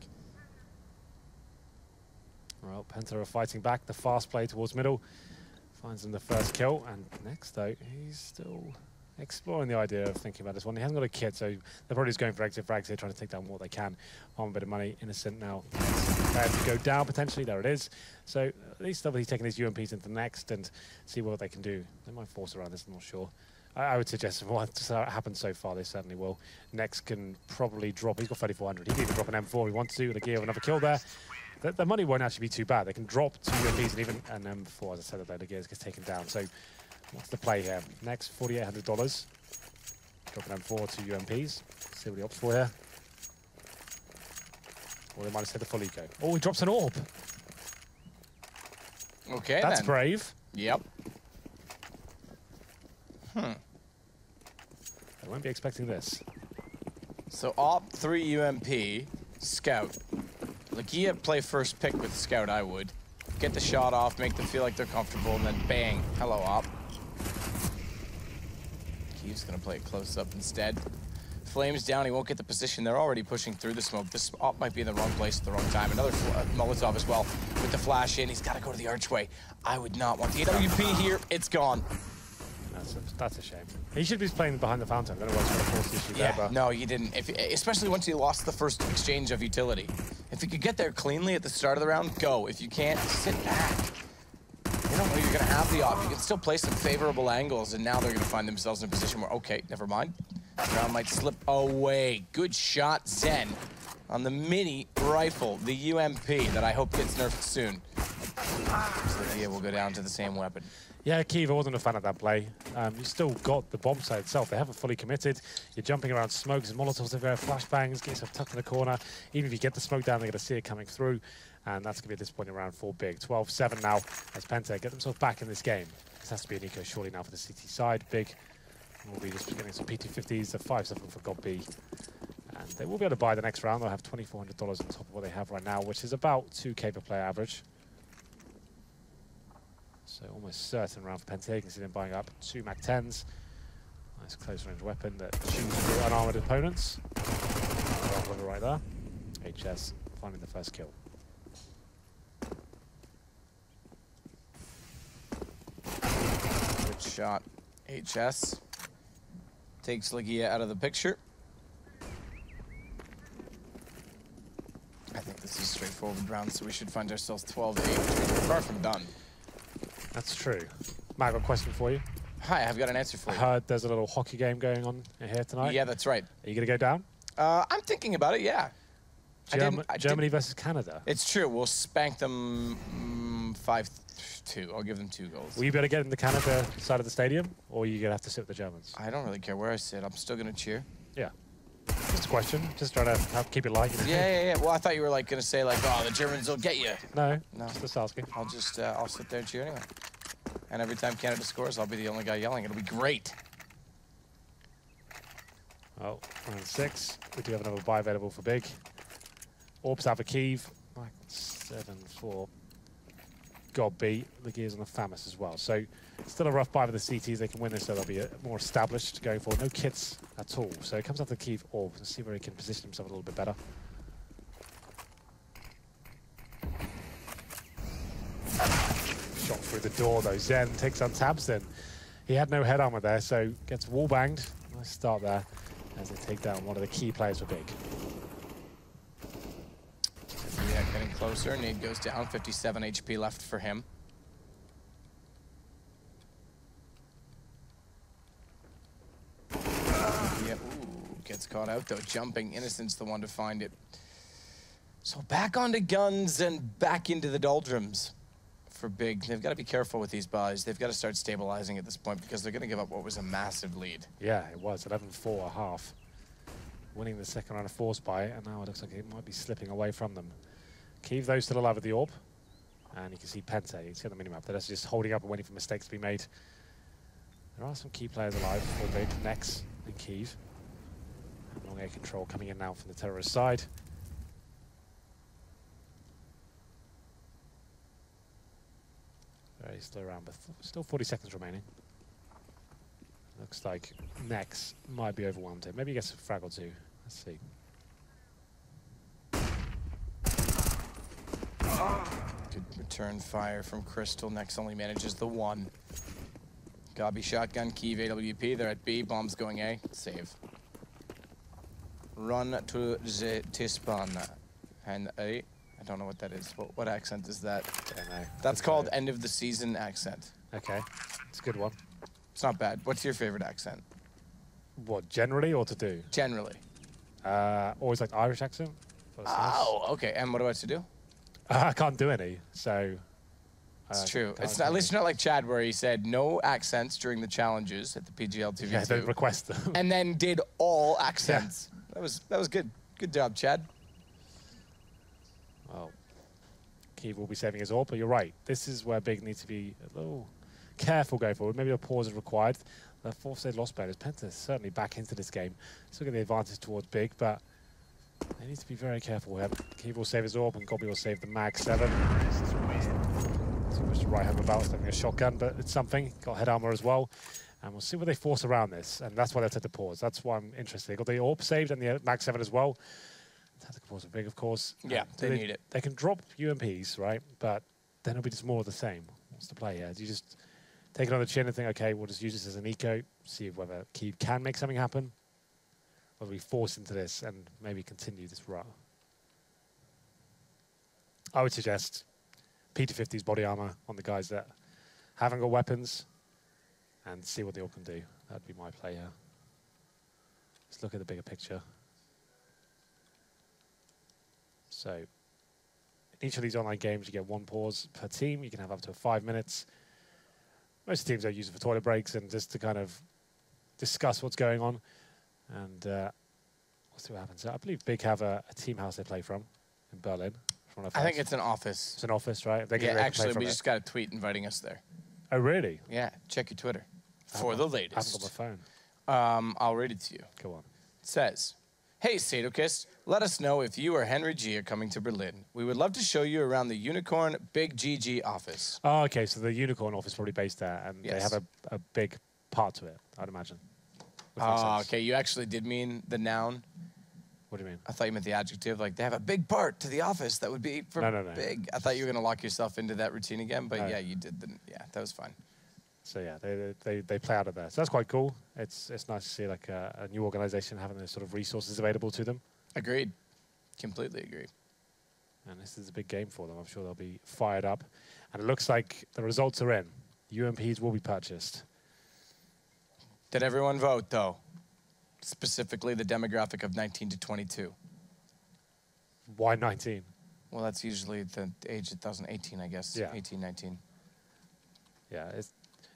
Well, Penta are fighting back. The fast play towards middle. Finds them the first kill. And next, though, he's still exploring the idea of thinking about this one. He hasn't got a kit, so they're probably just going for exit frags here, trying to take down what they can. Farm a bit of money. Innocent now. To go down, potentially. There it is. So at least he's taking his UMPs into the next and see what they can do. They might force around this, I'm not sure. I would suggest if what happened so far, they certainly will. Next can probably drop. He's got 3,400. He can even drop an M4 if he wants to. Legia have another kill there. The money won't actually be too bad. They can drop 2 UMPs and even an M4, as I said, that Legia gets taken down. So what's the play here? Next, $4,800. Drop an M4, 2 UMPs. See what he opts for here. Or they might have said the full eco. Oh, he drops an orb. Okay, that's then. brave. Yep. I won't be expecting this. So op 3 UMP, Scout. Legia play first pick with Scout, I would. Get the shot off, make them feel like they're comfortable, and then bang. Hello, op. Keeve's gonna play it close up instead. Flames down, he won't get the position. They're already pushing through the smoke. This op might be in the wrong place at the wrong time. Another Molotov as well with the flash in. He's gotta go to the archway. I would not want the AWP here. It's gone. That's a shame. He should be playing behind the fountain. I don't know what's going to force the issue there, but no, you didn't. Especially once you lost the first exchange of utility. If you could get there cleanly at the start of the round, go. If you can't, sit back. You don't know you're going to have the op. You can still play some favorable angles, and now they're going to find themselves in a position where, okay, never mind. The round might slip away. Good shot, Zen, on the mini rifle, the UMP, that I hope gets nerfed soon. So Legia will go down to the same weapon. Yeah, Kiva wasn't a fan of that play. You still got the bomb site itself. They haven't fully committed. You're jumping around smokes and Molotovs everywhere, flashbangs, get yourself tucked in the corner. Even if you get the smoke down, they're going to see it coming through. And that's going to be at this point around 4 big. 12-7 now as Penta get themselves back in this game. This has to be an eco surely now for the CT side. Big will be just getting some P250s, a 5-7 for God B. And they will be able to buy the next round. They'll have $2,400 on top of what they have right now, which is about 2K per player average. So almost certain round for Penta. You can see them buying up 2 MAC-10s. Nice close range weapon that chews through unarmored opponents. Right there. HS finding the first kill. Good shot. HS takes Legia out of the picture. I think this is a straightforward round, so we should find ourselves 12-8. We're far from done. That's true. Matt, I've got a question for you. Hi, I've got an answer for you. I heard there's a little hockey game going on here tonight. Yeah, that's right. Are you going to go down? I'm thinking about it, yeah. Germany versus Canada. It's true. We'll spank them 5-2. I'll give them 2 goals. Will you be able to get in the Canada side of the stadium, or are you going to have to sit with the Germans? I don't really care where I sit. I'm still going to cheer. Yeah. Just a question. Just trying to help keep it light. Yeah. Well, I thought you were like going to say like, oh, the Germans will get you. No. Just asking. I'll sit there and cheer anyway. And every time Canada scores, I'll be the only guy yelling. It'll be great. Oh, round 6. We do have another buy available for big. Orbs out for Kyiv. 7-4. God B. The gears on the FAMAS as well. So still a rough buy for the CTs. They can win this, so they'll be more established going forward. No kits at all. So it comes down to Kyiv Orb. Let's see where he can position himself a little bit better. Shot through the door though. Zen takes on Tabson. He had no head armor there, so gets wall banged. Nice start there as they take down one of the key players for big. Yeah, getting closer. Nade goes down. 57 HP left for him. Yeah, ooh, gets caught out though. Jumping. Innocent's the one to find it. So back onto guns and back into the doldrums for big. They've got to be careful with these buys. They've got to start stabilizing at this point because they're going to give up what was a massive lead. Yeah, it was 11-4 a half. Winning the second round of force buy, and now it looks like it might be slipping away from them. Kyiv, though, still alive with the orb. And you can see Penta. You can see on the minimap. They're just holding up and waiting for mistakes to be made. There are some key players alive for big. Nex and Kyiv. And long air control coming in now from the terrorist side. Very they slow around, but still 40 seconds remaining. Looks like Nex might be overwhelmed here. Maybe he gets a frag or two. Let's see. Good return fire from Crystal. Nex only manages the one. Gabi shotgun, Kiev AWP. They're at B. Bomb's going A. Save. Run to the T-spawn. And A. I don't know what that is. What accent is that? Don't know. That's called end of the season accent. Okay, it's a good one. It's not bad. What's your favorite accent? What, generally or to do? Generally. Always like Irish accent. Oh, okay. And what do I have to do? I can't do any, so... It's true. It's at least not like Chad, where he said no accents during the challenges at the PGL 2v2. Yeah, don't request them. And then did all accents. Yeah. That was good. Good job, Chad. Well, Kiev will be saving his AWP, but you're right. This is where Big needs to be a little careful going forward. Maybe a pause is required. The fourth stage loss bonus. Penta is certainly back into this game. Still get the advantage towards Big, but they need to be very careful here. Kiev will save his AWP, and Gobby will save the Mag 7. Too much to write home about. It's having a shotgun, but it's something. Got head armor as well. And we'll see what they force around this. And that's why they took the pause. That's why I'm interested. They got the AWP saved and the Mag 7 as well. Tactical pause are big, of course. Yeah, they need it. They can drop UMPs, right? But then it'll be just more of the same. What's the play here? Do you just take it on the chin and think, okay, we'll just use this as an eco, see whether Kiev can make something happen, or we force into this and maybe continue this run? I would suggest P250's body armor on the guys that haven't got weapons and see what they all can do. That'd be my play here. Let's look at the bigger picture. So in each of these online games, you get one pause per team. You can have up to 5 minutes. Most teams are using for toilet breaks and just to kind of discuss what's going on. And we'll see what happens. I believe Big have a team house they play from in Berlin. I think it's an office. It's an office, right? Yeah, actually, we just got a tweet inviting us there. Oh, really? Yeah, check your Twitter for the latest. I haven't got my phone. I'll read it to you. Go on. It says, "Hey, Sadokist, let us know if you or Henry G are coming to Berlin. We would love to show you around the Unicorn Big GG office." Oh, okay, so the Unicorn office is probably based there, and Yes. they have a big part to it, I'd imagine. Oh, okay, you actually did mean the noun. What do you mean? I thought you meant the adjective, like they have a big part to the office that would be for No. big. I thought you were going to lock yourself into that routine again, but yeah, you did. Yeah, that was fine. So yeah, they play out of there. So that's quite cool. It's nice to see like a new organization having those sort of resources available to them. Agreed. Completely agree. And this is a big game for them. I'm sure they'll be fired up. And it looks like the results are in. UMPs will be purchased. Did everyone vote, though? Specifically the demographic of 19 to 22. Why 19? Well, that's usually the age of 2018, I guess. Yeah. 18, 19. Yeah.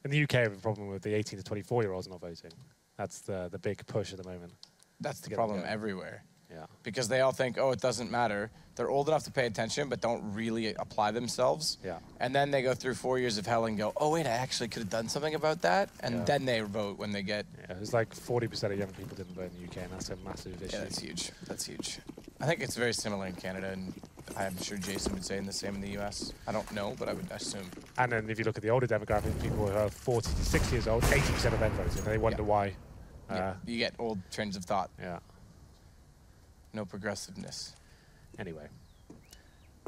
In the UK, we have a problem with the 18 to 24-year-olds not voting. That's the big push at the moment. That's the problem everywhere. Yeah. Because they all think, oh, it doesn't matter. They're old enough to pay attention, but don't really apply themselves. Yeah. And then they go through 4 years of hell and go, oh, wait, I actually could have done something about that. And then they vote when they get... Yeah, it's like 40% of young people didn't vote in the UK, and that's a massive issue. Yeah, that's huge. That's huge. I think it's very similar in Canada, and I'm sure Jason would say the same in the US. I don't know, but I would assume. And then if you look at the older demographic, people who are 40 to 60 years old, 80% of them voted, and they wonder why. Yeah, you get old trains of thought. Yeah. No progressiveness. Anyway,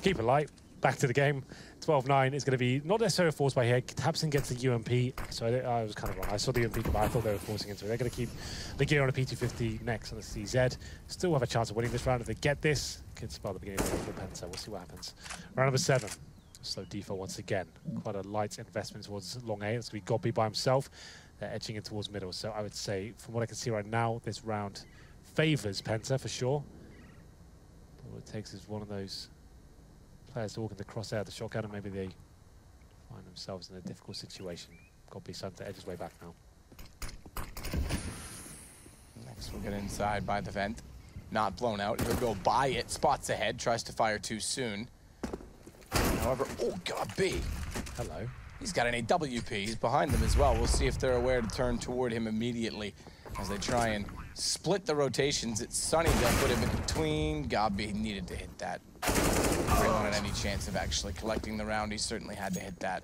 keep it light. Back to the game. 12-9 is going to be not necessarily forced by here. Tabson gets the UMP, so I was kind of wrong. I saw the UMP come out. I thought they were forcing into it. They're going to keep the gear on a P250 next on the CZ. Still have a chance of winning this round if they get this. Could spell the beginning of the Penta. We'll see what happens. Round number 7. Slow default once again. Quite a light investment towards long A. It's going to be Gobby by himself. They're edging in towards middle. So I would say, from what I can see right now, this round favors Penta for sure. All it takes is one of those players to walk in the crosshair of the shotgun, and maybe they find themselves in a difficult situation. Got to be something to edge his way back now. Next, we'll get inside by the vent. Not blown out. He'll go by it. Spots ahead. Tries to fire too soon. However, oh, God, B. Hello. He's got an AWP. He's behind them as well. We'll see if they're aware to turn toward him immediately as they try and split the rotations. It's Sunny that put him in between. Gabi needed to hit that. If he wanted any chance of actually collecting the round, he certainly had to hit that.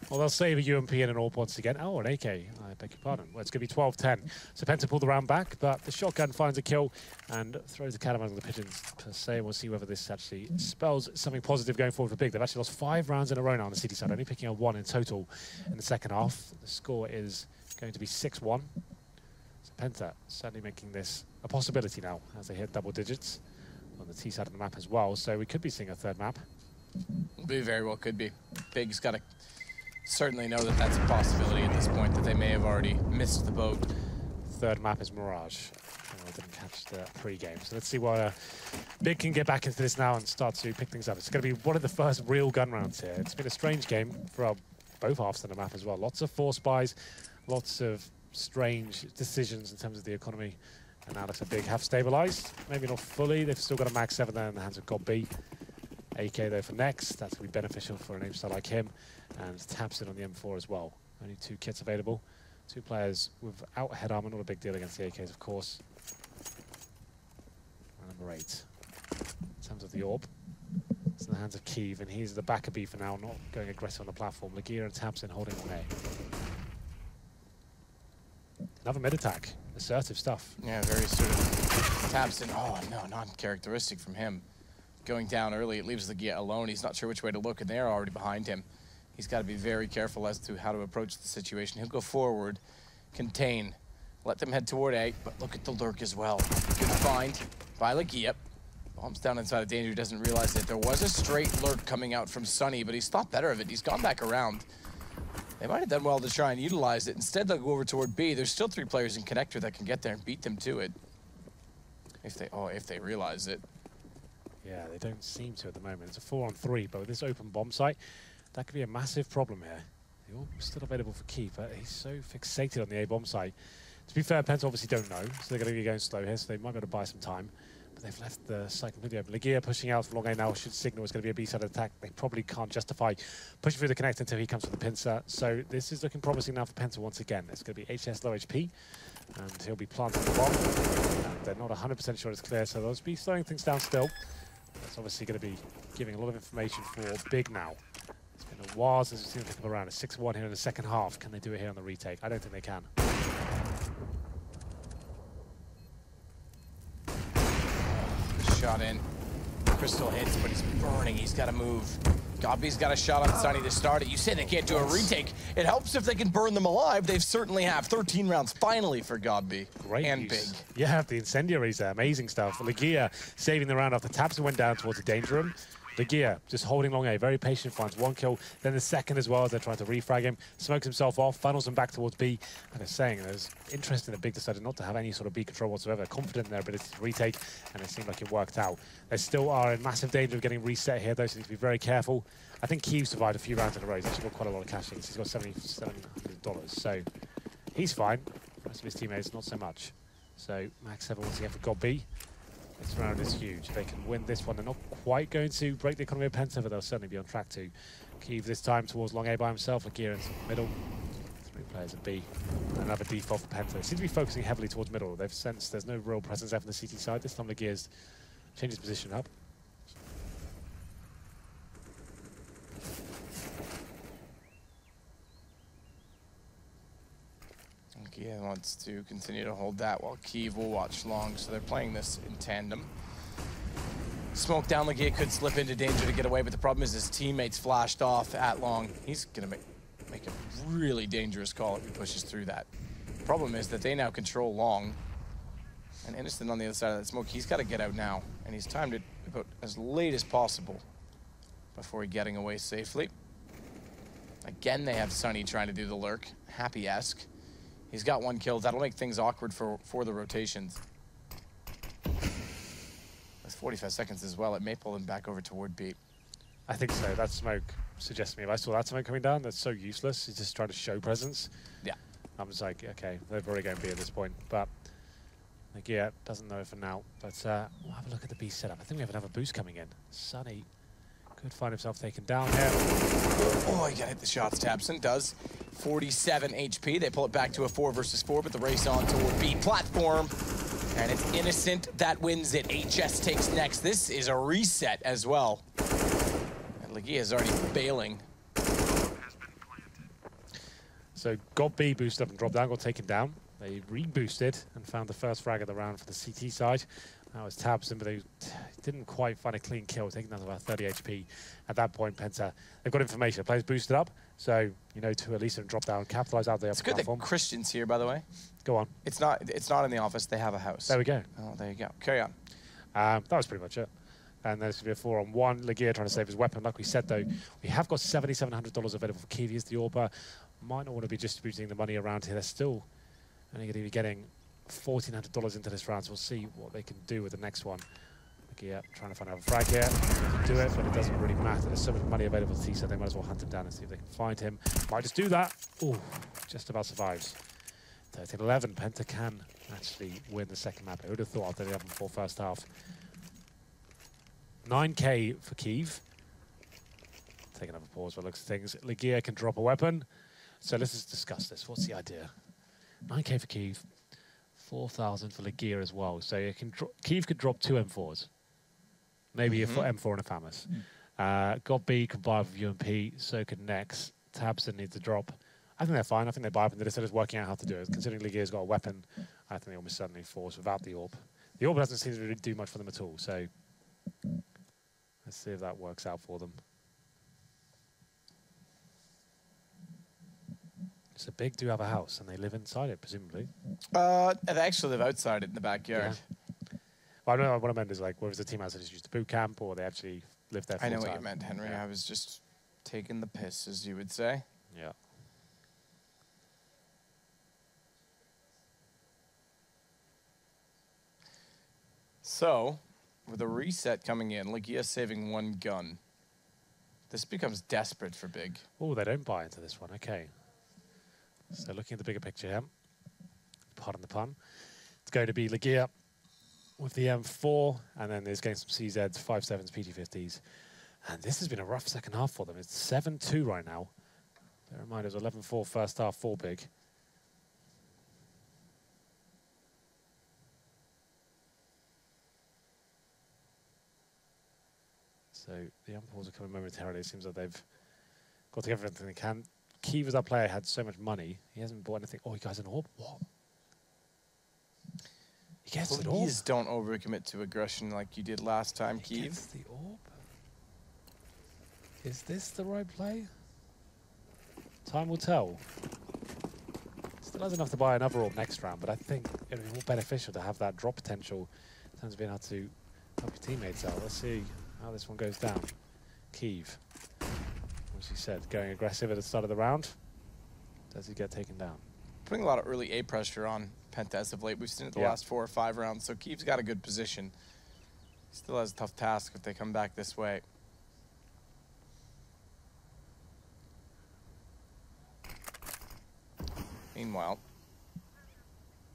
Well, they'll save a UMP and an AWP once again. Oh, an AK. I beg your pardon. Well, it's going to be 12-10. So Penta pulled the round back, but the shotgun finds a kill and throws the cat among the pigeons per se. We'll see whether this actually spells something positive going forward for Big. They've actually lost 5 rounds in a row now on the City side, only picking up 1 in total in the second half. The score is going to be 6-1. So Penta certainly making this a possibility now as they hit double digits on the T side of the map as well. So we could be seeing a third map. We very well could be. Big's got to certainly know that that's a possibility at this point, that they may have already missed the boat. Third map is Mirage. I didn't catch the pre-game. So let's see what Big can get back into this now and start to pick things up. It's going to be one of the first real gun rounds here. It's been a strange game for both halves of the map as well. Lots of force buys, lots of strange decisions in terms of the economy. And now looks like Big have stabilized. Maybe not fully. They've still got a Mag 7 there in the hands of Cbble. AK though for next. That's going to be beneficial for an aim star like him. And taps in on the M4 as well. Only 2 kits available. 2 players without head armor, not a big deal against the AKs, of course. And number 8. In terms of the AWP, it's in the hands of Keeve, and he's the backer B for now, not going aggressive on the platform. Lagia and taps in holding on A. Another mid attack. Assertive stuff. Yeah, very assertive. Taps in. Oh, no, not characteristic from him. Going down early, it leaves Lagia alone. He's not sure which way to look, and they're already behind him. He's got to be very careful as to how to approach the situation. He'll go forward, contain, let them head toward A, but look at the lurk as well. Good find by Lagia. Bombs down inside of danger, doesn't realize that there was a straight lurk coming out from Sunny, but he's thought better of it. He's gone back around. They might have done well to try and utilize it. Instead, they'll go over toward B. There's still 3 players in connector that can get there and beat them to it. If they realize it. Yeah, they don't seem to at the moment. It's a 4-on-3, but with this open bomb site, that could be a massive problem here. The AWP still available for Keith, but he's so fixated on the A bomb site. To be fair, Penta obviously don't know, so they're going to be going slow here, so they might be able to buy some time. But they've left the site completely open. Lagia pushing out from long A now should signal it's going to be a B-side attack. They probably can't justify pushing through the connect until he comes with the pincer. So this is looking promising now for Penta once again. It's going to be HS low HP, and he'll be planting the bomb. And they're not 100% sure it's clear, so they'll be slowing things down still. That's obviously going to be giving a lot of information for Big now. It's been a while since we've seen them pick up around. A 6-1 here in the second half. Can they do it here on the retake? I don't think they can. Shot in. Crystal hits, but he's burning. He's got to move. Gobby's got a shot on Sunny to start it. You say they can't do a retake. It helps if they can burn them alive. They certainly have. 13 rounds finally for Gobby. Great and use. Big. Yeah, the incendiaries there. Amazing stuff. Lagia saving the round after taps and went down towards the danger room. Lagia just holding long A, very patient, finds 1 kill, then the second as well as they're trying to refrag him, smokes himself off, funnels him back towards B, and is saying there's interesting that Big decided not to have any sort of B control whatsoever, confident in their ability to retake, and it seemed like it worked out. They still are in massive danger of getting reset here though, so they need to be very careful. I think Keeve survived a few rounds in a row. He's actually got quite a lot of cash. He's got $700, so he's fine. The rest of his teammates, not so much. So Max 7 once again for Gobby. This round is huge. They can win this one. They're not quite going to break the economy of Penta, but they'll certainly be on track to. Keeve this time towards long A by himself. Lagia into middle. 3 players at B. Another default for Penta. They seem to be focusing heavily towards middle. They've sensed there's no real presence there from the CT side. This time Lagia's changed his position up. Lagia wants to continue to hold that while Keeve will watch long, so they're playing this in tandem. Smoke down, Lagia could slip into danger to get away, but the problem is his teammates flashed off at long. He's gonna make a really dangerous call if he pushes through that. The problem is that they now control long. And Innocent on the other side of that smoke, he's gotta get out now. And he's timed it about as late as possible before getting away safely. Again, they have Sunny trying to do the lurk, Happy-esque. He's got 1 kill. That'll make things awkward for the rotations. That's 45 seconds as well. It may pull him back over toward B. I think so. That smoke suggests to me if I saw that smoke coming down, that's so useless. He's just trying to show presence. Yeah. I'm just like, okay, they're probably going to be at this point. But Lagia doesn't know it for now. But we'll have a look at the B setup. I think we have another boost coming in. Sunny could find himself taken down here. Oh, he got hit the shots. Tabson does. 47 HP. They pull it back to a 4 versus 4, but the race on toward B platform. And it's Innocent that wins it. HS takes next. This is a reset as well. And Lagia is already bailing. So got B boosted up and dropped down, got taken down. They reboosted and found the first frag of the round for the CT side. That was Tabson, but they didn't quite find a clean kill, taking down to about 30 HP. At that point, Penta, they've got information. The players boosted up, so you know to at least drop down, capitalize out the upper platform. It's good that Christian's here, by the way. Go on. It's not in the office. They have a house. There we go. Oh, there you go. Carry on. That was pretty much it. And there's going to be a 4-on-1. Legear trying to save his weapon. Like we said, though, we have got $7,700 available for Kiwi as the Orba. Might not want to be distributing the money around here. They're still only going to be getting $1,400 into this round, so we'll see what they can do with the next one. Legear trying to find out a frag here. They can do it, but it doesn't really matter. There's so much money available to T, so they might as well hunt him down and see if they can find him. Might just do that. Ooh, just about survives. 13-11. Penta can actually win the second map. I would have thought after the 11-4 first half. 9K for Kiev. Take another pause by the looks of things. Legear can drop a weapon. So let's just discuss this. What's the idea? 9K for Kiev. 4,000 for Legear as well. So you can Kiev could drop 2 M4s. Maybe a M4 and a FAMAS. God B can buy with UMP. So could Nex. Tabson needs a drop. I think they're fine. I think they buy up into this. They're just working out how to do it. Considering Legear's got a weapon, I think they almost certainly force without the AWP. The AWP doesn't seem to really do much for them at all. So let's see if that works out for them. So Big do have a house, and they live inside it, presumably. They actually live outside it in the backyard. Yeah. Well, I don't know what I meant is like, whether the team has just used a boot camp, or they actually live there full I know time. what you meant, Henry. Yeah. I was just taking the piss, as you would say. Yeah. So, with a reset coming in, Legear saving 1 gun. This becomes desperate for Big. Oh, they don't buy into this one. Okay. So looking at the bigger picture here, pardon the pun, it's going to be Legear with the M4, and then there's getting some CZs, 5.7s, PT50s. And this has been a rough second half for them. It's 7-2 right now. Bear in mind, it was 11-4 first half for Big. So the M4s are coming momentarily. It seems like they've got together everything they can. Kiev, as our player, had so much money. He hasn't bought anything. Oh, he gets an AWP? What? He gets an AWP? Please don't overcommit to aggression like you did last time, Kiev. Gets the AWP? Is this the right play? Time will tell. Still has enough to buy another AWP next round, but I think it would be more beneficial to have that drop potential in terms of being able to help your teammates out. Let's see how this one goes down. Kiev. As you said, going aggressive at the start of the round. Does he get taken down? Putting a lot of early A pressure on Penta as of late. We've seen it the last 4 or 5 rounds, so Kiev's got a good position. Still has a tough task if they come back this way. Meanwhile,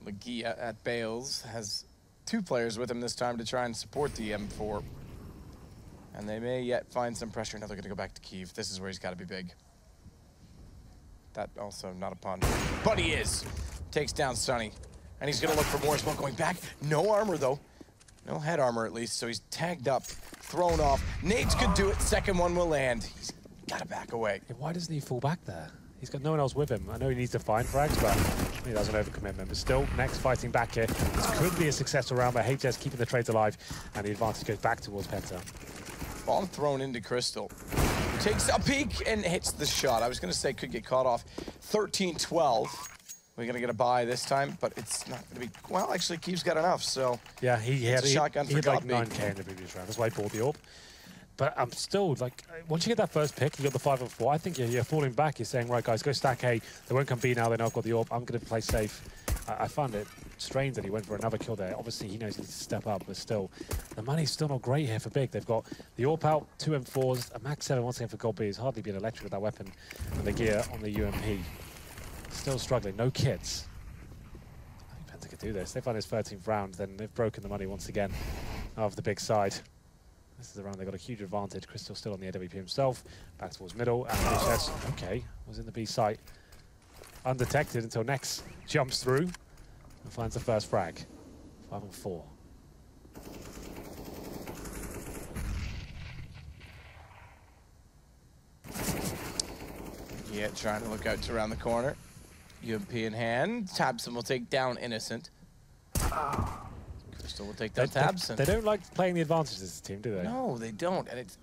Legear at Bales has 2 players with him this time to try and support the M4. And they may yet find some pressure. Now they're going to go back to Kiev. This is where he's got to be big. That also not a pun. But he is. Takes down Sonny. And he's going to look for more as well. Going back. No armor, though. No head armor, at least. So he's tagged up, thrown off. Nades could do it. Second one will land. He's got to back away. Yeah, why doesn't he fall back there? He's got no one else with him. I know he needs to find frags, but he doesn't overcommitment. But still, Next fighting back here. This could be a successful round, but HS keeping the trades alive. And the advantage goes back towards Penta. Bomb thrown into Crystal. Takes a peek and hits the shot. I was going to say could get caught off. 13-12. We're going to get a buy this time, but it's not going to be... Well, actually, Kiev's got enough, so... Yeah, he had shotgun for like God 9K in the previous round. That's why he bought the AWP. But I'm still, like, once you get that first pick, you got the 5 and 4, I think you're falling back. You're saying, right, guys, go stack A. They won't come B now. They know I've got the AWP. I'm going to play safe. I found it strange that he went for another kill there. Obviously, he knows he needs to step up, but still, the money's still not great here for Big. They've got the AWP out, 2 M4s, a max 7 once again for God B. He's hardly been electric with that weapon, and the gear on the UMP. Still struggling, no kits. I think Penta could do this. They find his 13th round, then they've broken the money once again of the Big side. This is the round they got a huge advantage. Crystal still on the AWP himself, back towards middle, and he says, okay, was in the B site. Undetected until Nex jumps through and finds the first frag. 5 and 4. Yeah, trying to look out to around the corner. UMP in hand. Tabson will take down Innocent. Crystal will take down Tabson. They don't like playing the advantage as a team, do they? No, they don't, and it's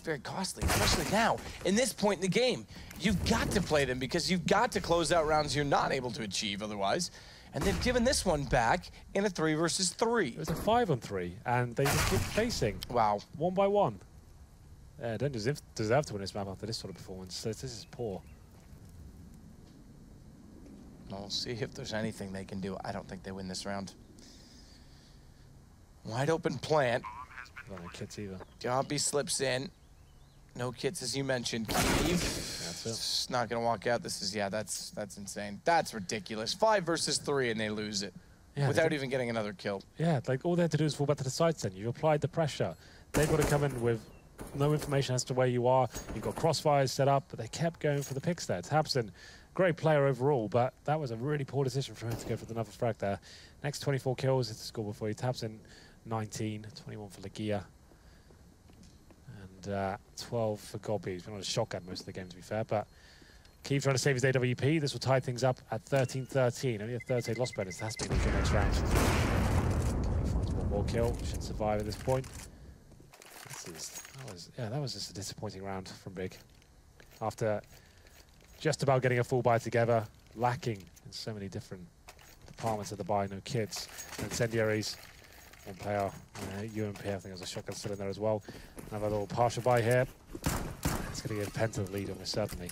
very costly, especially now. In this point in the game, you've got to play them because you've got to close out rounds you're not able to achieve otherwise. And they've given this one back in a 3 versus 3. It was a 5-on-3, and they just keep facing. Wow. 1 by 1. Don't deserve to win this map after this sort of performance. So this is poor. We'll see if there's anything they can do. I don't think they win this round. Wide open plant. Not no kits either. Gobby slips in. No kits, as you mentioned. Keeve. That's it. Just not going to walk out. This is, yeah, that's insane. That's ridiculous. 5 versus 3, and they lose it. Yeah, without even getting another kill. Yeah, like all they had to do is fall back to the sides then. You've applied the pressure. They've got to come in with no information as to where you are. You've got crossfires set up, but they kept going for the picks there. Tabson, great player overall, but that was a really poor decision for him to go for another frag there. Next 24 kills is the score before you. Tabson, 19, 21 for Legia. And 12 for Gobby. He's been on a shotgun most of the game, to be fair, but Keeve trying to save his AWP. This will tie things up at 13-13. Only a third stage loss bonus. That's been the next round. Finds one more kill. Should survive at this point. That was just a disappointing round from Big. After just about getting a full buy together, lacking in so many different departments of the buy, no kits, incendiaries, one player, UMP, I think there's a shotgun still in there as well. Another little partial buy here. It's going to give Penta the lead almost certainly.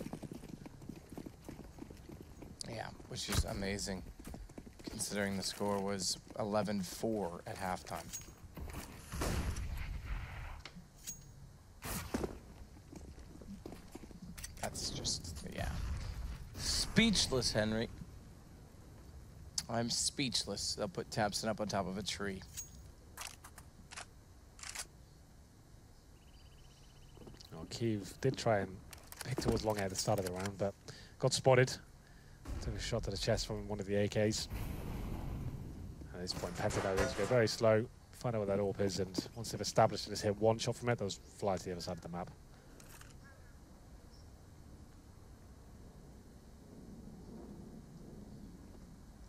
Yeah, which is amazing, considering the score was 11-4 at halftime. That's just, yeah. Speechless, Henry. I'm speechless. They'll put Tabson up on top of a tree. Well, Keeve did try and pick towards long air at the start of the round, but got spotted. Took a shot to the chest from one of the AKs. At this point, Penta now needs to go very slow, find out what that AWP is, and once they've established it, just hit one shot from it, those fly to the other side of the map.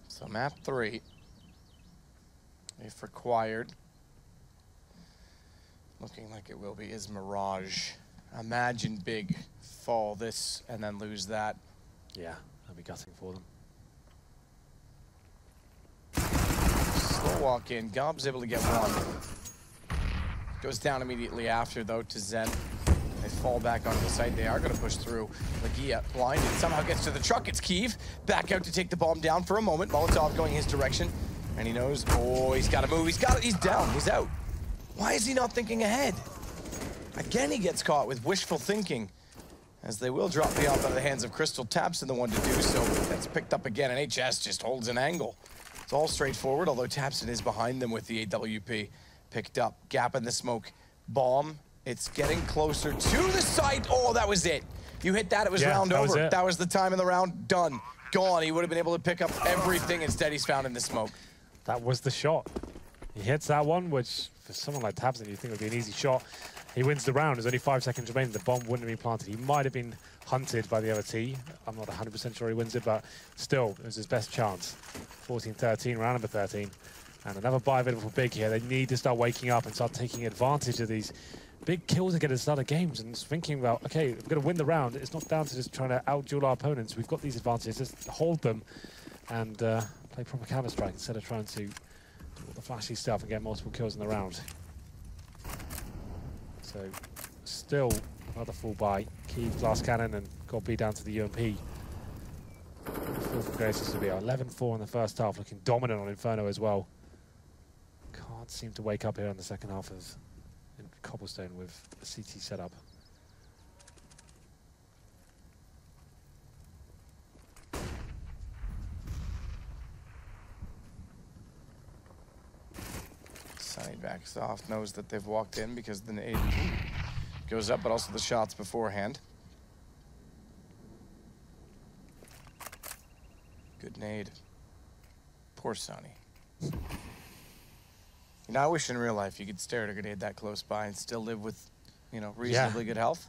So map 3, if required, looking like it will be, is Mirage. Imagine Big fall this and then lose that. Yeah, that'd be gutting for them. Slow walk in. Gob's able to get one. Goes down immediately after, though, to Zen. They fall back onto the site. They are going to push through. Legia blinded. Somehow gets to the truck. It's Keeve. Back out to take the bomb down for a moment. Molotov going his direction. And he knows, oh, he's got to move. He's down. He's out. Why is he not thinking ahead? Again, he gets caught with wishful thinking, as they will drop the op out of the hands of Crystal. Tabson the one to do so. That's picked up again, and HS just holds an angle. It's all straightforward, although Tabson is behind them with the AWP. Picked up. Gap in the smoke. Bomb. It's getting closer to the site. Oh, that was it. You hit that, it was round over. That was the time in the round. Done. Gone. He would have been able to pick up everything. Instead, he's found in the smoke. That was the shot. He hits that one, which for someone like Tabson, you'd think would be an easy shot. He wins the round. There's only 5 seconds remaining. The bomb wouldn't have been planted. He might have been hunted by the other team. I'm not 100% sure he wins it, but still, it was his best chance. 14-13, round number 13. And another buy available for Big here. They need to start waking up and start taking advantage of these big kills again at the start of games and thinking about, okay, we're going to win the round. It's not down to just trying to outduel our opponents. We've got these advantages. Just hold them and play proper Counter-Strike instead of trying to do all the flashy stuff and get multiple kills in the round. So, still another full buy. Keeve, glass cannon, and got B down to the UMP. Full from Graces to be 11-4 in the first half, looking dominant on Inferno as well. Can't seem to wake up here in the second half of Cobblestone with the CT setup. Sunny backs off, knows that they've walked in because the nade goes up, but also the shots beforehand. Good nade. Poor Sunny. You know, I wish in real life you could stare at a grenade that close by and still live with, you know, reasonably good health.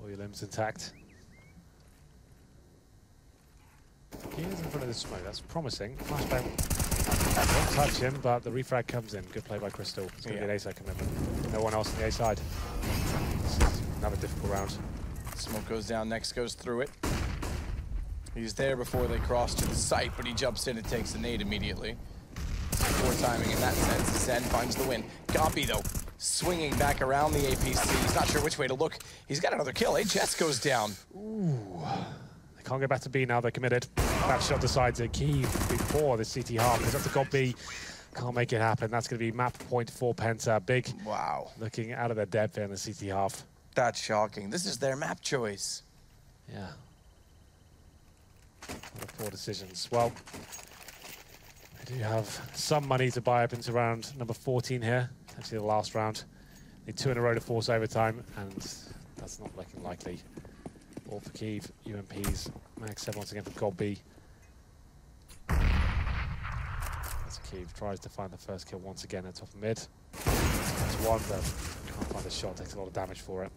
All your limbs intact. He is in front of the smoke. That's promising. Flashbang won't touch him, but the refrag comes in. Good play by Crystal. It's going to be an A-side commitment. No one else on the A-side. This is another difficult round. Smoke goes down, next goes through it. He's there before they cross to the site, but he jumps in and takes the nade immediately. Poor timing in that sense. Zen finds the win. Goppy, though, swinging back around the APC. He's not sure which way to look. He's got another kill. HS goes down. Ooh. They can't go back to B now. They're committed. That shot decides a key before the CT half. It's up to Goppy. Can't make it happen. That's going to be map point for Penta. Big. Wow. Looking out of their depth in the CT half. That's shocking. This is their map choice. Yeah. What a poor decisions. Well, they do have some money to buy up into round number 14 here. Actually, the last round. Need 2 in a row to force overtime, and that's not looking likely. All for Kyiv, UMPs, Max 7 once again for Goppy. As Kyiv tries to find the first kill once again at top of mid. That's one, but can't find the shot, takes a lot of damage for it.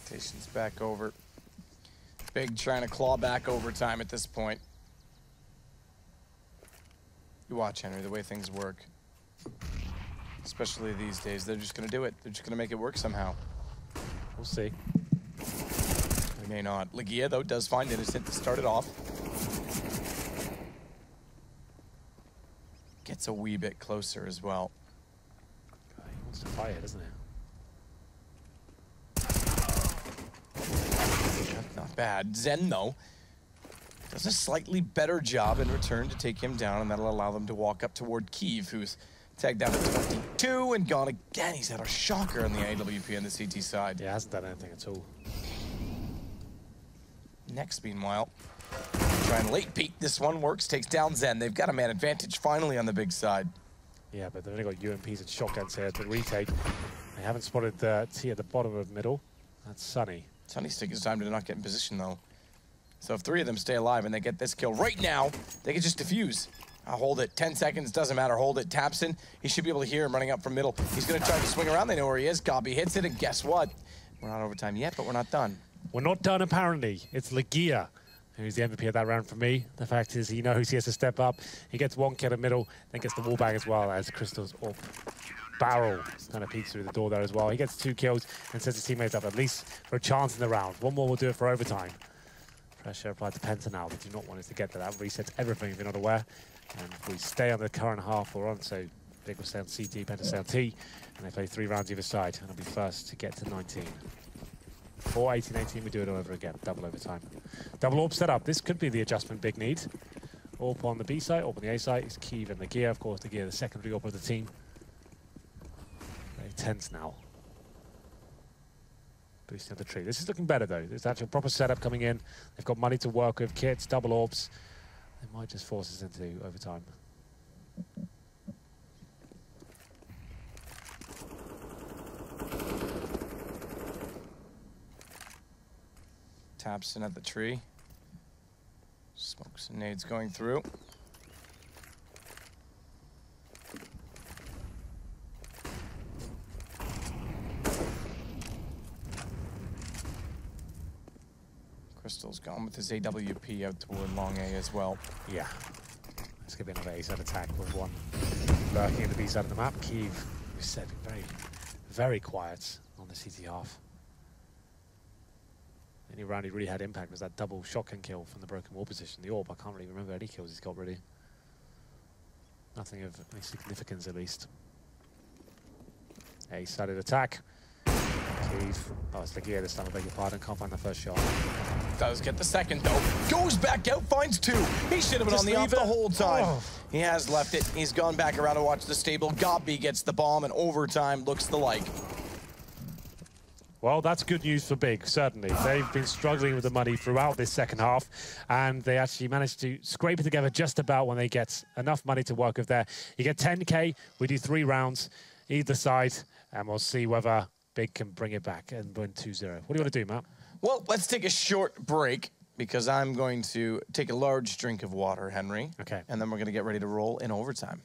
Rotation's back over. Big trying to claw back overtime at this point. You watch, Henry, the way things work. Especially these days, they're just going to do it. They're just going to make it work somehow. We'll see. They may not. Legia, though, does find Innocent to start it off. Gets a wee bit closer as well. He wants to fight it, doesn't he? Not bad. Zen, though, does a slightly better job in return to take him down, and that'll allow them to walk up toward Kyiv, who's tagged down at 22 and gone again. He's had a shocker on the AWP on the CT side. Yeah, hasn't done anything at all. Next, meanwhile, try and late peek. This one works, takes down Zen. They've got a man advantage finally on the big side. Yeah, but they've only got UMPs and shotguns here to retake. They haven't spotted the T at the bottom of middle. That's Sunny. Sunny's taking his time to not get in position, though. So if 3 of them stay alive and they get this kill right now, they can just defuse. I'll hold it. 10 seconds, doesn't matter. Hold it. Tapson, he should be able to hear him running up from middle. He's going to try to swing around. They know where he is. Goppy hits it, and guess what? We're not overtime yet, but we're not done. We're not done, apparently. It's Legia who's the MVP of that round for me. The fact is he knows he has to step up. He gets 1 kill in middle, then gets the wall bang as well as Crystal's up. Barrel kind of peeks through the door there as well. He gets 2 kills and sets his teammates up at least for a chance in the round. 1 more will do it for overtime. Pressure applied to Penta now. They do not want us to get to that. Resets everything if you're not aware. And if we stay on the current half we're on, so Big will stay on CT, Penta stay on T, and they play 3 rounds either side, and it'll be first to get to 19. For 18-18, we do it all over again. Double overtime. Double AWP set up. This could be the adjustment Big need. AWP on the B side, AWP on the A side. It's Kyiv and Legia, of course. Legia, the secondary AWP of the team. Very tense now. Boosting up the tree. This is looking better, though. There's actually a proper setup coming in. They've got money to work with, kits, double AWPs. They might just force us into overtime. Tapson at the tree. Smokes and nades going through. Crystal's gone with his AWP out toward long A as well. Yeah. Let's give it another A-side attack with 1 lurking in the B side of the map. Kyiv, we said, very, very quiet on the CT half. The only round he really had impact was that double shotgun kill from the broken wall position. The AWP, I can't really remember any kills he's got really. Nothing of any significance, at least. A-sided attack. Kyiv. Oh, it's Legia this time, I beg your pardon. Can't find the first shot. Does get the second, though. Goes back out, finds 2. He should have been on the off the whole time. Oh. He has left it. He's gone back around to watch the stable. Goppy gets the bomb, and overtime looks the like. Well, that's good news for Big, certainly. They've been struggling with the money throughout this second half, and they actually managed to scrape it together just about when they get enough money to work with there. You get 10K, we do 3 rounds, either side, and we'll see whether Big can bring it back and win 2-0. What do you want to do, Matt? Well, let's take a short break, because I'm going to take a large drink of water, Henry. Okay. And then we're going to get ready to roll in overtime.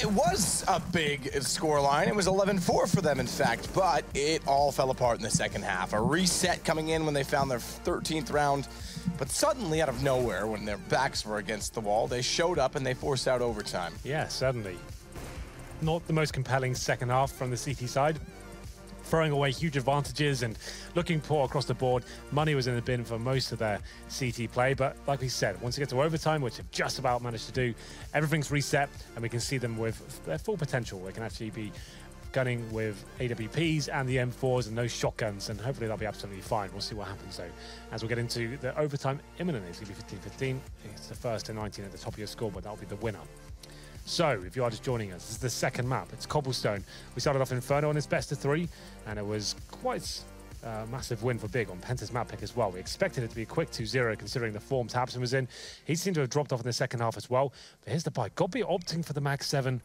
it was a big scoreline. It was 11-4 for them, in fact, but it all fell apart in the second half. A reset coming in when they found their 13th round, but suddenly out of nowhere, when their backs were against the wall, they showed up and they forced out overtime. Yeah, certainly. Not the most compelling second half from the CT side. Throwing away huge advantages and looking poor across the board. Money was in the bin for most of their CT play, but like we said, once you get to overtime, which they've just about managed to do, everything's reset and we can see them with their full potential. They can actually be gunning with AWPs and the M4s and no shotguns, and hopefully that'll be absolutely fine. We'll see what happens though. As we get into the overtime imminently, it's going to be 15-15. It's the first to 19 at the top of your score, but that'll be the winner. So, if you are just joining us, this is the second map. It's Cobblestone. We started off Inferno on its best of 3, and it was quite a massive win for Big on Penta's map pick as well. We expected it to be a quick 2-0 considering the form Tabson was in. He seemed to have dropped off in the second half as well. But here's the bite. Godby opting for the Max 7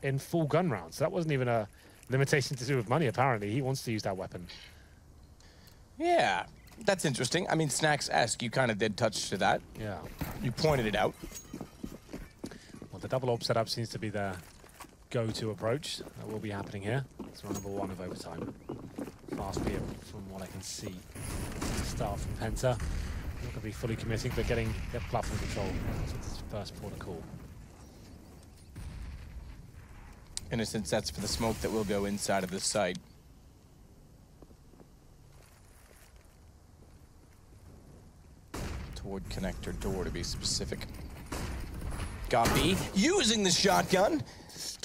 in full gun rounds. That wasn't even a limitation to do with money, apparently. He wants to use that weapon. Yeah, that's interesting. I mean, Snacks-esque, you kind of did touch to that. Yeah. You pointed it out. The double orb setup seems to be their go-to approach. That will be happening here. It's round number 1 of overtime. Fast beer from what I can see. Start from Penta. Not going to be fully committing, but getting platform control. That's his first port of call. Innocent sets for the smoke that will go inside of the site. Toward connector door, to be specific. Godby using the shotgun.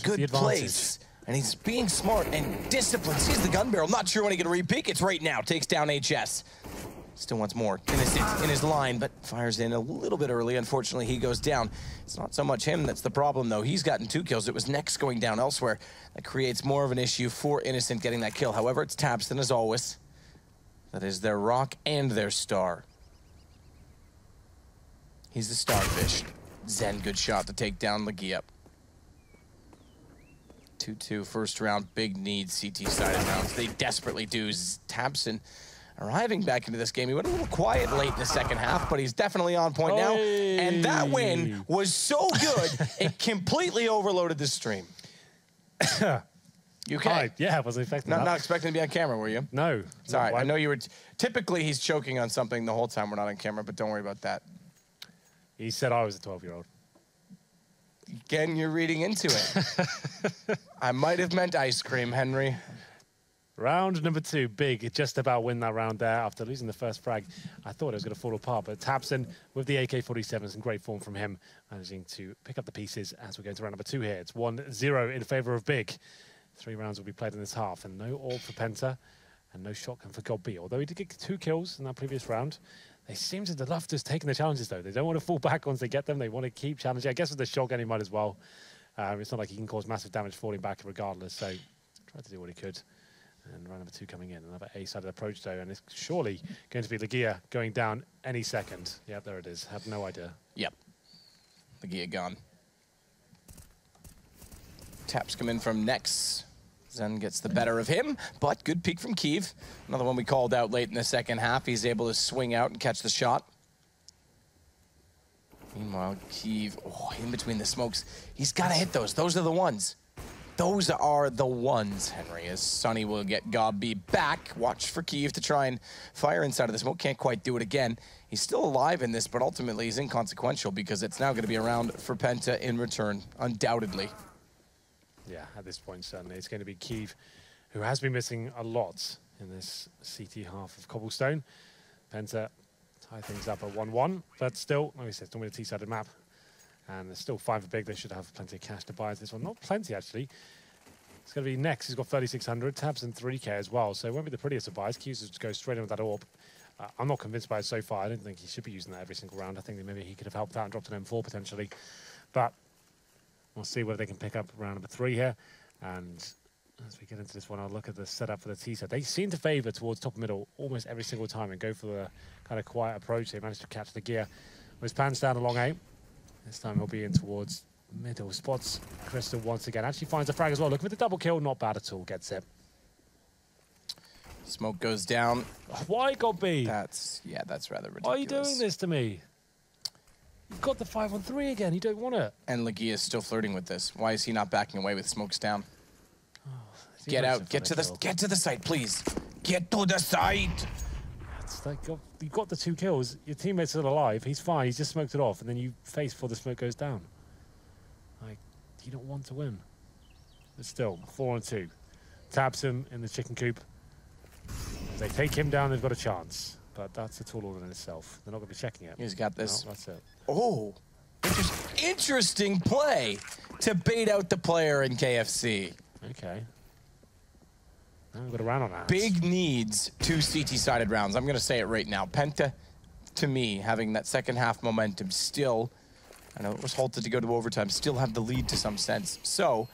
Good place. And he's being smart and disciplined. Sees the gun barrel. Not sure when he can re-peek. It's right now. Takes down HS. Still wants more. Innocent in his line, but fires in a little bit early. Unfortunately, he goes down. It's not so much him that's the problem, though. He's gotten 2 kills. It was Nex going down elsewhere. That creates more of an issue for Innocent getting that kill. However, it's Tabson as always. That is their rock and their star. He's the starfish. Zen, good shot to take down Legia. 2-2 first round, big need CT-sided rounds. They desperately do. Tabson arriving back into this game. He went a little quiet late in the second half, but he's definitely on point now. And that win was so good, it completely overloaded the stream. You okay? Yeah, I wasn't expecting that. Not expecting to be on camera, were you? No. It's all right. I know you were. Typically, he's choking on something the whole time we're not on camera, but don't worry about that. He said I was a 12-year-old. Again, you're reading into it. I might have meant ice cream, Henry. Round number 2, Big just about win that round there after losing the first frag. I thought it was going to fall apart, but Tabson with the AK-47, some great form from him, managing to pick up the pieces as we go into round number 2 here. It's 1-0 in favor of Big. 3 rounds will be played in this half, and no orb for Penta, and no shotgun for Godby. Although he did get 2 kills in that previous round, they seem to love just taking the challenges, though. They don't want to fall back once they get them. They want to keep challenging. I guess with the shotgun, he might as well. It's not like he can cause massive damage falling back regardless, so tried to do what he could. And round number 2 coming in. Another A-sided approach, though, and it's surely going to be Legia going down any second. Yep, there it is. Have no idea. Yep. Legia gone. Taps come in from Nex. Zen gets the better of him, but good peek from Kiev. Another one we called out late in the second half. He's able to swing out and catch the shot. Meanwhile, Kiev, in between the smokes. He's got to hit those. Those are the ones. Those are the ones, Henry, as Sonny will get Godby back. Watch for Kiev to try and fire inside of the smoke. Can't quite do it again. He's still alive in this, but ultimately he's inconsequential because it's now going to be around for Penta in return, undoubtedly. Yeah, at this point, certainly. It's going to be Kiev, who has been missing a lot in this CT half of Cobblestone. Penta tie things up at 1-1, but still, like we said, it's normally a T-sided map. And there's still 5 for Big. They should have plenty of cash to buy this one. Not plenty, actually. It's going to be Nex. He's got 3,600. Tabson 3K as well. So it won't be the prettiest of buys. Q's just go straight in with that orb. I'm not convinced by it so far. I don't think he should be using that every single round. I think that maybe he could have helped out and dropped an M4 potentially. But we'll see whether they can pick up round number 3 here. And as we get into this one, I'll look at the setup for the T-set. They seem to favour towards top middle almost every single time and go for the kind of quiet approach. They managed to catch the gear. With his pants down along A. This time he'll be in towards middle spots. Crystal once again actually finds a frag as well. Looking for the double kill, not bad at all. Gets it. Smoke goes down. Why Godby? That's rather ridiculous. Why are you doing this to me? You've got the 5-on-3 again. You don't want it. And Legia is still flirting with this. Why is he not backing away with smokes down? Oh, get out. Get to the site, please. Get to the site. It's like you got the 2 kills. Your teammate's still alive. He's fine. He's just smoked it off, and then you face before the smoke goes down. Like, you don't want to win. But still, 4-on-2. Tabs him in the chicken coop. If they take him down, they've got a chance. But that's a tall order in itself. They're not going to be checking it. He's got this. No, that's it. Oh, interesting play to bait out the player in KFC. Okay. Now we've got a round on that. Big needs 2 CT-sided rounds. I'm going to say it right now. Penta, to me, having that second half momentum still, I know it was halted to go to overtime, still have the lead to some sense. So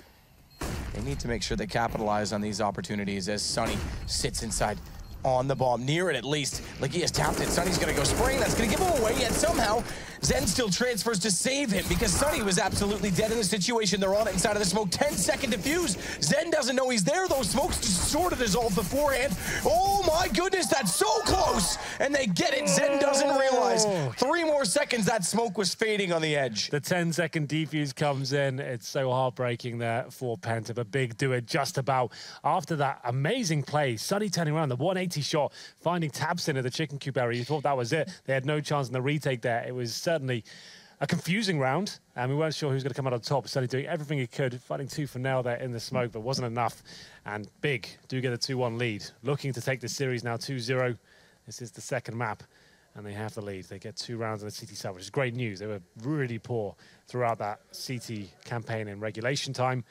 they need to make sure they capitalize on these opportunities as Sunny sits inside on the bomb, near it at least. Like he has tapped it. Sunny's gonna go spraying. That's gonna give him away, yet somehow Zen still transfers to save him because Sunny was absolutely dead in the situation. They're on it inside of the smoke. 10-second defuse. Zen doesn't know he's there. Those smokes just sort of dissolved beforehand. Oh my goodness, that's so close. And they get it. Zen doesn't realize. 3 more seconds, that smoke was fading on the edge. The 10-second defuse comes in. It's so heartbreaking there for Penta, but Big do it just about. After that amazing play, Sunny turning around, the 180 shot, finding Tabson in the chicken coop area. You thought that was it. They had no chance in the retake there. It was certainly a confusing round, and we weren't sure who was going to come out on top. Sunny doing everything he could, fighting tooth and nail there in the smoke, but wasn't enough. And Big do get a 2-1 lead, looking to take the series now 2-0. This is the second map, and they have the lead. They get 2 rounds on the CT side, which is great news. They were really poor throughout that CT campaign in regulation time.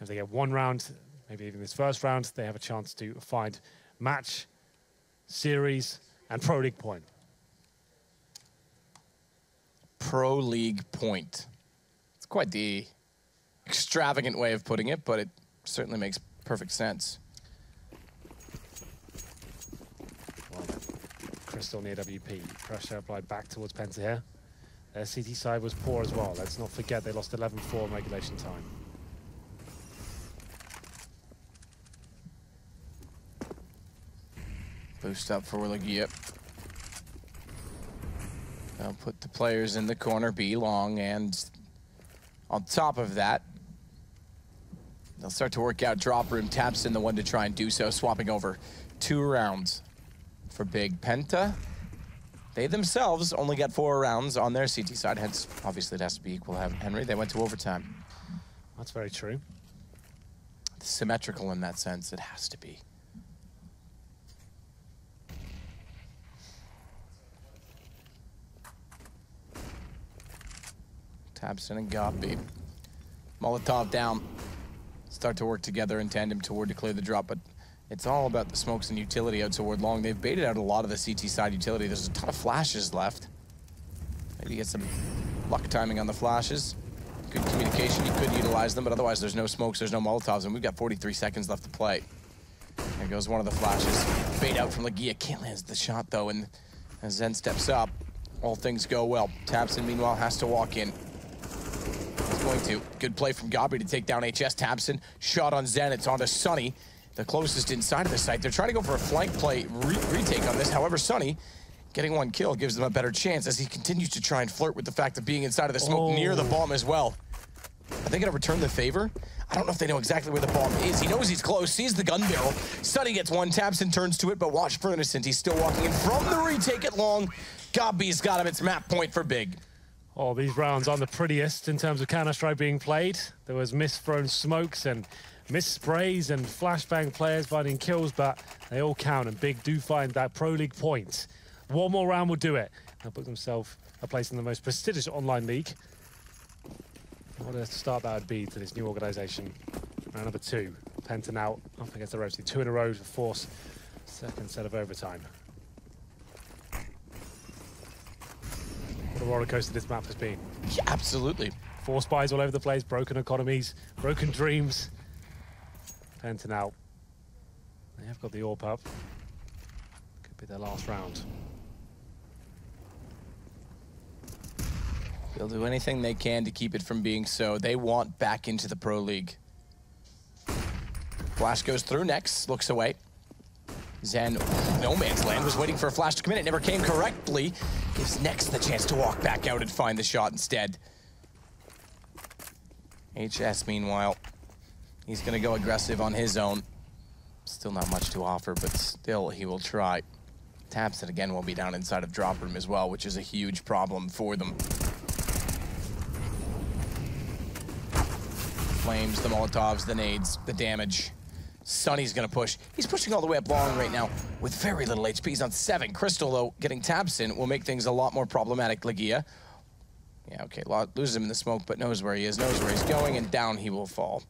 If they get 1 round, maybe even this first round, they have a chance to find match, series, and Pro League point. Pro League point. It's quite the extravagant way of putting it, but it certainly makes perfect sense. Well, Crystal near WP. Pressure applied back towards Penta here. Their CT side was poor as well. Let's not forget they lost 11-4 in regulation time. Boost up for Legia. They'll put the players in the corner, be long, and on top of that, they'll start to work out drop room. Taps in the one to try and do so, swapping over 2 rounds for Big. Penta, they themselves only got 4 rounds on their CT side, hence obviously it has to be equal. Henry, they went to overtime. That's very true. It's symmetrical in that sense, it has to be. Tabson and Gobby. Molotov down. Start to work together in tandem toward to clear the drop, but it's all about the smokes and utility out toward long. They've baited out a lot of the CT side utility. There's a ton of flashes left. Maybe get some luck timing on the flashes. Good communication, you could utilize them, but otherwise there's no smokes, there's no Molotovs, and we've got 43 seconds left to play. There goes one of the flashes. Bait out from Legia. Can't land the shot though, and as Zen steps up, all things go well. Tabson, meanwhile, has to walk in. He's going to. Good play from Gobby to take down HS. Tabson, shot on Zen. It's onto Sunny, the closest inside of the site. They're trying to go for a flank play retake on this. However, Sunny, getting 1 kill gives them a better chance as he continues to try and flirt with the fact of being inside of the smoke near the bomb as well. Are they going to return the favor? I don't know if they know exactly where the bomb is. He knows he's close, sees the gun barrel. Sunny gets 1, Tabson turns to it, but watch for Innocent. He's still walking in from the retake at long. Gobby's got him. It's map point for Big. Oh, these rounds aren't the prettiest in terms of Counter-Strike being played. There was misthrown smokes and missed sprays and flashbang players finding kills, but they all count, and Big do find that Pro League point. 1 more round will do it. They'll book themselves a place in the most prestigious online league. What a start that would be to this new organisation. Round number 2. Penta now up against the Rosie. 2 in a row to force second set of overtime. What a roller coaster this map has been. Yeah, absolutely. 4 spies all over the place, broken economies, broken dreams. Penta now. They have got the AWP up. Could be their last round. They'll do anything they can to keep it from being so. They want back into the Pro League. Flash goes through next, looks away. Zen, no man's land, was waiting for a flash to come in. It never came correctly. Gives Nex the chance to walk back out and find the shot instead. HS, meanwhile, he's going to go aggressive on his own. Still not much to offer, but still he will try. tabseN again will be down inside of drop room as well, which is a huge problem for them. Flames, the Molotovs, the nades, the damage. Sunny's gonna push. He's pushing all the way up long right now with very little HP. He's on 7. Crystal, though, getting tabseN will make things a lot more problematic. Legia. Yeah, okay, loses him in the smoke, but knows where he is, knows where he's going, and down he will fall.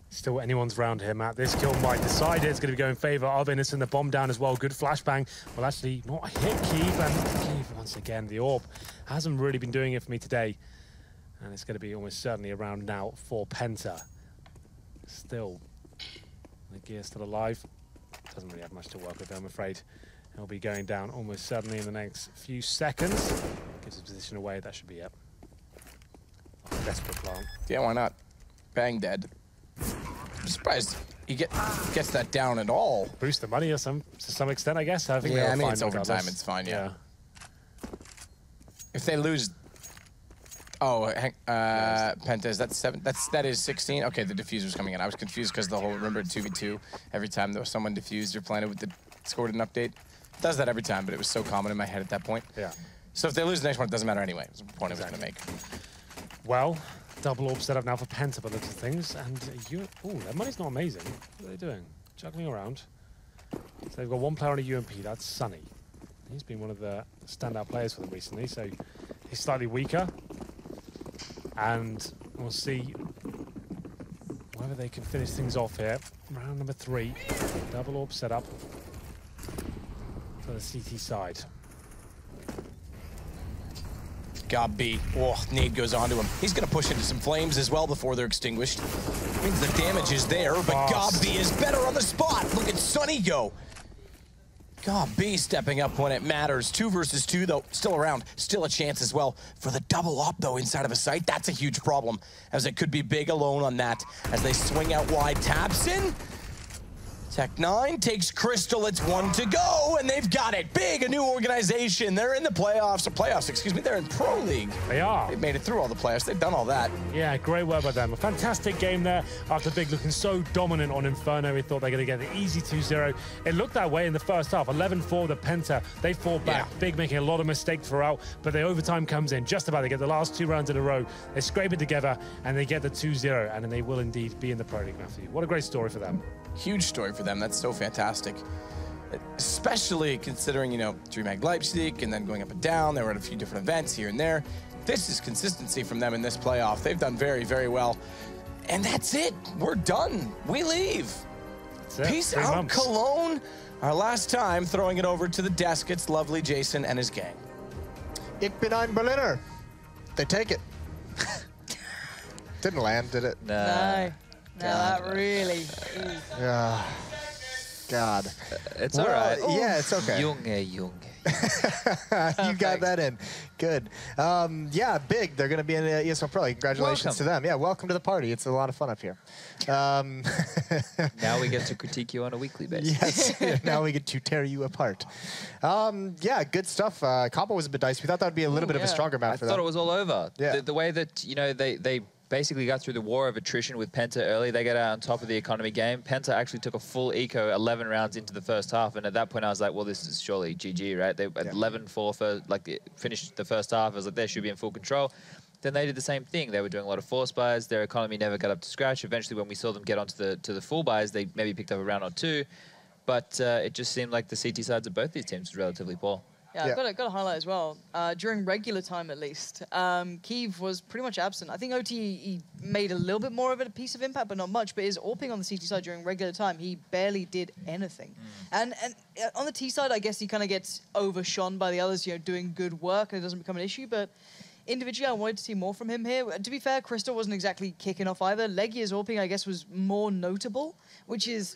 Still anyone's round here, Matt. This kill might decide it. It's going to go in favor of Innocent. The bomb down as well. Good flashbang. Well, actually, not hit Keeve. And Keeve, once again, the orb hasn't really been doing it for me today. And it's going to be almost certainly around now for Penta. Still, the gear still alive. Doesn't really have much to work with, I'm afraid. He'll be going down almost certainly in the next few seconds. Gives his position away. That should be it. Desperate plant. Yeah, why not? Bang dead. I'm surprised he gets that down at all. Boost the money to some extent, I guess. I think yeah, I mean, it's overtime. It's fine, yeah. If they lose... Oh, Penta, is that 7? That is 16? Okay, the diffuser's coming in. I was confused because the whole, remember 2v2, every time there was someone diffused or planted with the scored an update. It does that every time, but it was so common in my head at that point. Yeah. So if they lose the next one, it doesn't matter anyway. That's the point I was going to make. Well, double orb set up now for Penta by the looks of things, and their money's not amazing. What are they doing? Juggling around. So they've got one player on a UMP, that's Sunny. He's been one of the standout players for them recently, so he's slightly weaker. And we'll see whether they can finish things off here. Round number 3, double orb set up for the CT side. God B. Oh, nade goes onto him. He's going to push into some flames as well before they're extinguished. Means the damage is there, but God B is better on the spot. Look at Sunny go. God B stepping up when it matters. 2 versus 2, though, still around. Still a chance as well. For the double up, though, inside of a site, that's a huge problem, as it could be big alone on that. As they swing out wide, tabseN. Tech9 takes Crystal, it's 1 to go, and they've got it. Big, a new organization. They're in the playoffs, excuse me, they're in Pro League. They are. They've made it through all the playoffs, they've done all that. Yeah, great work by them. A fantastic game there after Big looking so dominant on Inferno. We thought they were going to get an easy 2-0. It looked that way in the first half. 11-4, the Penta, they fought back. Yeah. Big making a lot of mistakes throughout, but the overtime comes in just about. They get the last 2 rounds in a row. They scrape it together, and they get the 2-0, and then they will indeed be in the Pro League, Matthew. What a great story for them. Huge story for them. That's so fantastic. Especially considering, you know, DreamHack Leipzig and then going up and down. They were at a few different events here and there. This is consistency from them in this playoff. They've done very, very well. And that's it. We're done. We leave. Peace out, Cologne. Our last time throwing it over to the desk. It's lovely Jason and his gang. Ich bin ein Berliner. They take it. Didn't land, did it? No. No, that really. Yeah. God. It's all right. Yeah, it's okay. Junge. You got that in. Good. Yeah, Big. They're going to be in the ESL Pro League. Congratulations to them. Yeah, welcome to the party. It's a lot of fun up here. Now we get to critique you on a weekly basis. Yes. Now we get to tear you apart. Yeah, good stuff. Cbble was a bit dicey. We thought that would be a little bit of a stronger map for them. I thought it was all over. Yeah. The way that, you know, they basically got through the war of attrition with Penta early. They got out on top of the economy game. Penta actually took a full eco 11 rounds into the first half, and at that point I was like, well, this is surely GG, right? They 11-4 for, like, finished the first half. I was like, they should be in full control. Then they did the same thing. They were doing a lot of force buys. Their economy never got up to scratch. Eventually, when we saw them get onto the full buys, they maybe picked up a round or 2. But it just seemed like the CT sides of both these teams were relatively poor. Yeah, I've got to highlight as well. During regular time, at least, Keeve was pretty much absent. I think OT made a little bit more of a piece of impact, but not much. But his AWPing on the CT side during regular time, he barely did anything. And on the T side, I guess he kind of gets overshone by the others, you know, doing good work, and it doesn't become an issue. But individually, I wanted to see more from him here. To be fair, Crystal wasn't exactly kicking off either. Legia's AWPing, I guess, was more notable, which is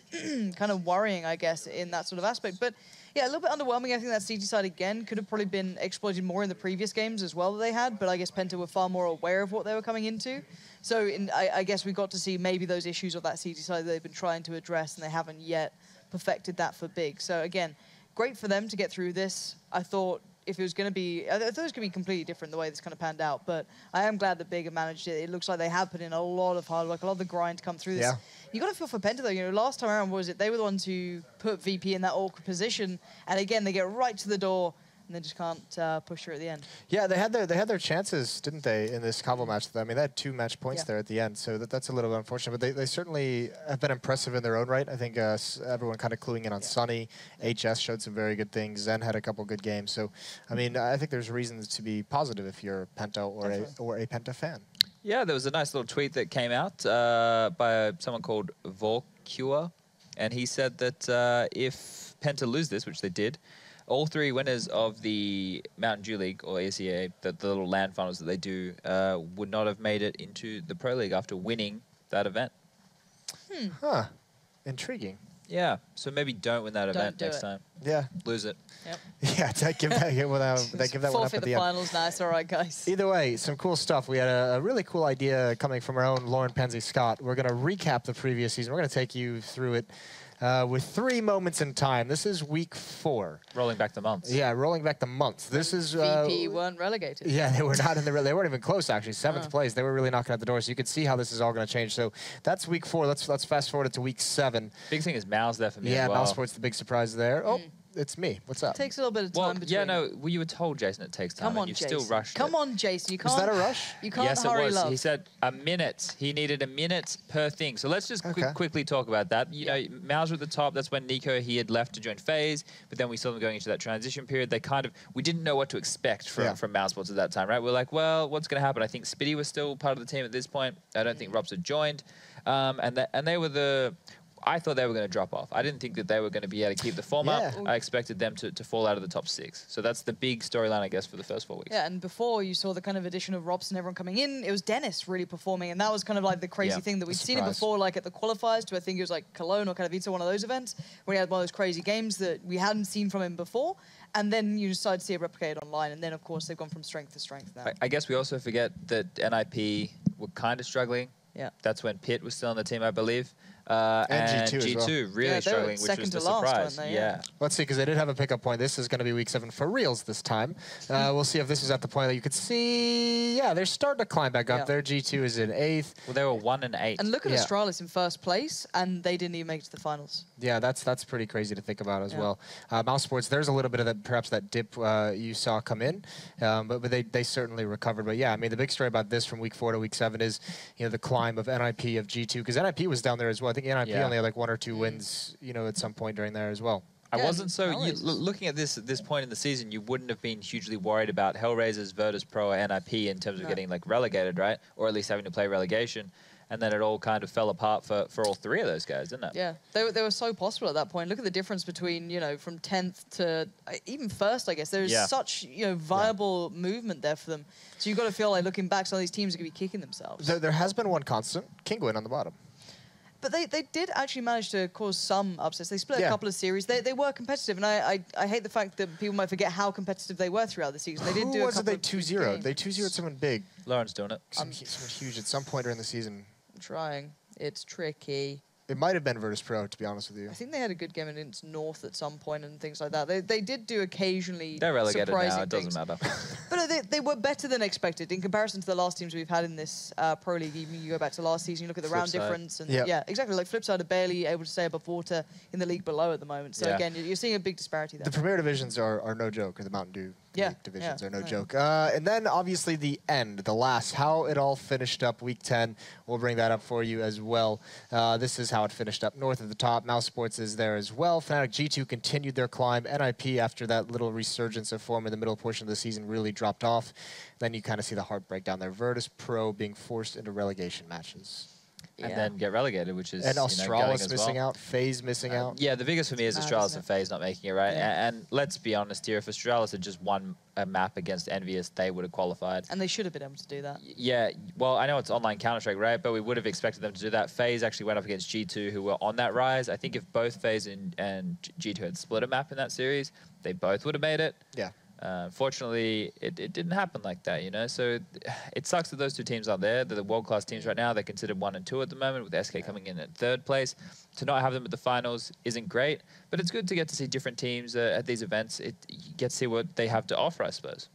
kind of worrying, I guess, in that sort of aspect. But yeah, a little bit underwhelming. I think that CT side, again, could have probably been exploited more in the previous games as well that they had, but I guess Penta were far more aware of what they were coming into. So I guess we got to see maybe those issues of that CT side that they've been trying to address and they haven't yet perfected that for Big. So again, great for them to get through this. I thought if it was going to be, I thought it was going to be completely different the way this kind of panned out, but I am glad that Big have managed it. It looks like they have put in a lot of hard work, a lot of the grind to come through this. Yeah. You got to feel for Penta though. You know, last time around, what was it? They were the ones who put VP in that awkward position, and again, they get right to the door, and they just can't push through at the end. Yeah, they had their chances, didn't they, in this combo match? I mean, they had 2 match points there at the end, so that's a little bit unfortunate. But they certainly have been impressive in their own right. I think everyone kind of cluing in on Sunny. HS showed some very good things. Zen had a couple good games. So, I mean, I think there's reasons to be positive if you're Penta or a Penta fan. Yeah, there was a nice little tweet that came out by someone called Volcure, and he said that if Penta lose this, which they did, all 3 winners of the Mountain Dew League, or ACA, the little LAN finals that they do, would not have made it into the Pro League after winning that event. Huh. Intriguing. Yeah, so maybe don't win that event next time. Yeah. Lose it. Yep. Yeah, give that one up Forfeit at the the end. finals. Nice. All right, guys. Either way, some cool stuff. We had a really cool idea coming from our own Lauren Penzi Scott. We're going to recap the previous season. We're going to take you through it with 3 moments in time. This is week 4. Rolling back the months. Yeah, rolling back the months. This is VP weren't relegated. Yeah, they were not in the. They weren't even close actually. 7th place. They were really knocking at the door. So you could see how this is all going to change. So that's week 4. Let's fast forward it to week 7. Big thing is Mao's there for me Yeah, as well. Mouse Sports the big surprise there. Oh, it's me. What's up? It takes a little bit of time between. yeah, no, well, you were told, Jason, it takes time, Come on, and you've Jason. still rushed Come it. on, Jason. You can't. Was that a rush? You can't Yes, it hurry was. love. He said a minute. He needed a minute per thing. So let's just Okay. quickly talk about that. You know, Mao's at the top. That's when Nico, he had left to join FaZe, but then we saw them going into that transition period. They kind of, we didn't know what to expect from Mouse Sports at that time, right? We're like, well, what's going to happen? I think Spitty was still part of the team at this point. I don't think Robs had joined. And they were the... I thought they were going to drop off. I didn't think that they were going to be able to keep the form up. I expected them to fall out of the top 6. So that's the big storyline, I guess, for the first 4 weeks. Yeah, and before you saw the kind of addition of Robson, everyone coming in, it was Dennis really performing, and that was kind of like the crazy thing that we'd seen it before, like at the qualifiers, to I think it was like Cologne or Katowice, one of those events, where he had one of those crazy games that we hadn't seen from him before, and then you decide to see it replicated online, and then of course they've gone from strength to strength now. I guess we also forget that NIP were kind of struggling. Yeah. That's when Pitt was still on the team, I believe. And G2 as well. Really struggling, which was the surprise. They? Let's see, because they did have a pickup point. This is going to be week 7 for reals this time. We'll see if this is at the point that you could see. Yeah, they're starting to climb back up there. G2 is in 8th. Well, they were 1 and 8. And look at Astralis in 1st place, and they didn't even make it to the finals. Yeah, that's pretty crazy to think about as well. Mouse Sports, there's a little bit of that, perhaps that dip you saw come in, but they certainly recovered. But yeah, I mean, the big story about this from week 4 to week 7 is, you know, the climb of NIP of G2, because NIP was down there as well. I think NIP only had like 1 or 2 wins, you know, at some point during there as well. I wasn't so... looking at this point in the season, you wouldn't have been hugely worried about Hellraisers, Virtus Pro, or NIP in terms of getting like relegated, right? Or at least having to play relegation. And then it all kind of fell apart for all 3 of those guys, didn't it? Yeah, they were so possible at that point. Look at the difference between, you know, from 10th to even 1st, I guess. There's such, you know, viable movement there for them. So you've got to feel like looking back, some of these teams are going to be kicking themselves. There has been one constant, Kingwin on the bottom. But they did actually manage to cause some upsets. They split a couple of series. They were competitive, and I hate the fact that people might forget how competitive they were throughout the season. They did do a couple of 2-0? They 2-0'd someone big. Lauren's doing it. Someone huge at some point during the season. I'm trying. It's tricky. It might have been Virtus Pro, to be honest with you. I think they had a good game against North at some point and things like that. They did do occasionally They're relegated surprising now. It doesn't things. matter. But they were better than expected in comparison to the last teams we've had in this Pro League. Even you go back to last season, you look at the round difference, and yeah, exactly. Like Flipside are barely able to stay above water in the league below at the moment. So again, you're seeing a big disparity there. The Premier divisions are no joke, or the Mountain Dew League divisions are no joke. And then obviously the end, the last, how it all finished up week 10. We'll bring that up for you as well. This is how it finished up. North at the top, Mouse Sports is there as well. Fnatic G2 continued their climb. NIP, after that little resurgence of form in the middle portion of the season, really dropped off. Then you kind of see the heartbreak down there. Virtus Pro being forced into relegation matches. And then get relegated, which is and Australis missing well. out, FaZe missing out. Yeah, the biggest for me is Australis and FaZe not making it, right? And let's be honest here, if Australis had just won a map against Envious, they would have qualified. And they should have been able to do that. Yeah, well, I know it's online Counter-Strike, right? But we would have expected them to do that. FaZe actually went up against G2, who were on that rise. I think if both FaZe and G2 had split a map in that series, they both would have made it. Yeah. Unfortunately, it didn't happen like that, you know. So it sucks that those two teams are there. They're the world-class teams right now. They're considered 1 and 2 at the moment, with SK coming in at 3rd place. To not have them at the finals isn't great, but it's good to get to see different teams at these events. You get to see what they have to offer, I suppose.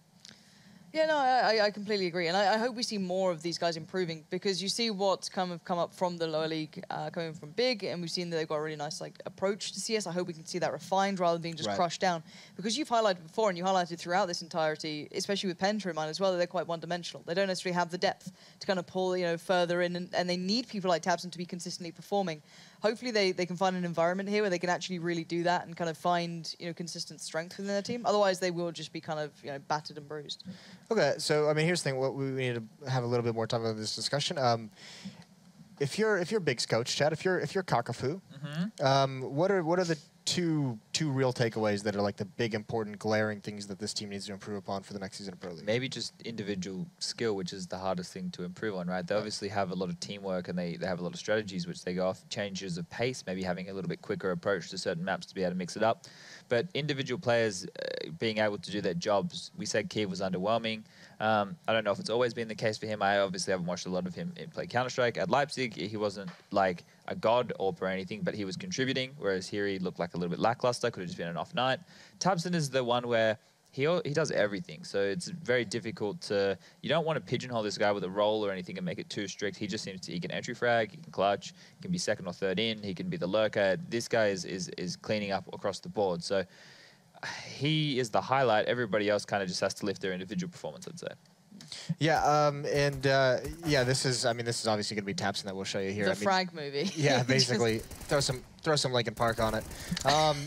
Yeah, no, I completely agree. And I hope we see more of these guys improving, because you see what's come up from the lower league coming from Big, and we've seen that they've got a really nice approach to CS. I hope we can see that refined rather than being just crushed down. Because you've highlighted before, and you highlighted throughout this entirety, especially with Penta in mind as well, that they're quite one-dimensional. They don't necessarily have the depth to kind of pull, further in, and they need people like tabseN to be consistently performing. Hopefully they can find an environment here where they can actually really do that and kind of find consistent strength within their team. Otherwise, they will just be kind of battered and bruised. Okay, so I mean, here's the thing: what we need to have a little bit more time on this discussion. If you're Big's coach, Chad, if you're Kakafu, what are the two real takeaways that are like the big, important, glaring things that this team needs to improve upon for the next season of Pro League? Maybe just individual skill, which is the hardest thing to improve on, right? They obviously have a lot of teamwork, and they have a lot of strategies which they go off, changes of pace, maybe having a little bit quicker approach to certain maps to be able to mix it up. But individual players being able to do their jobs, we said Kiev was underwhelming. I don't know if it's always been the case for him. I obviously haven't watched a lot of him play Counter-Strike. At Leipzig, he wasn't like a god AWP or anything, but he was contributing, whereas here he looked like a little bit lackluster, could have just been an off night. tabseN is the one where he does everything, so it's very difficult to... You don't want to pigeonhole this guy with a role or anything and make it too strict. He just seems to... He can entry frag, he can clutch, he can be 2nd or 3rd in, he can be the lurker. This guy is cleaning up across the board, so he is the highlight. Everybody else kind of just has to lift their individual performance, I'd say. Yeah, yeah, this is obviously going to be tabseN that we'll show you here. The frag movie. Yeah, basically, throw some Linkin Park on it.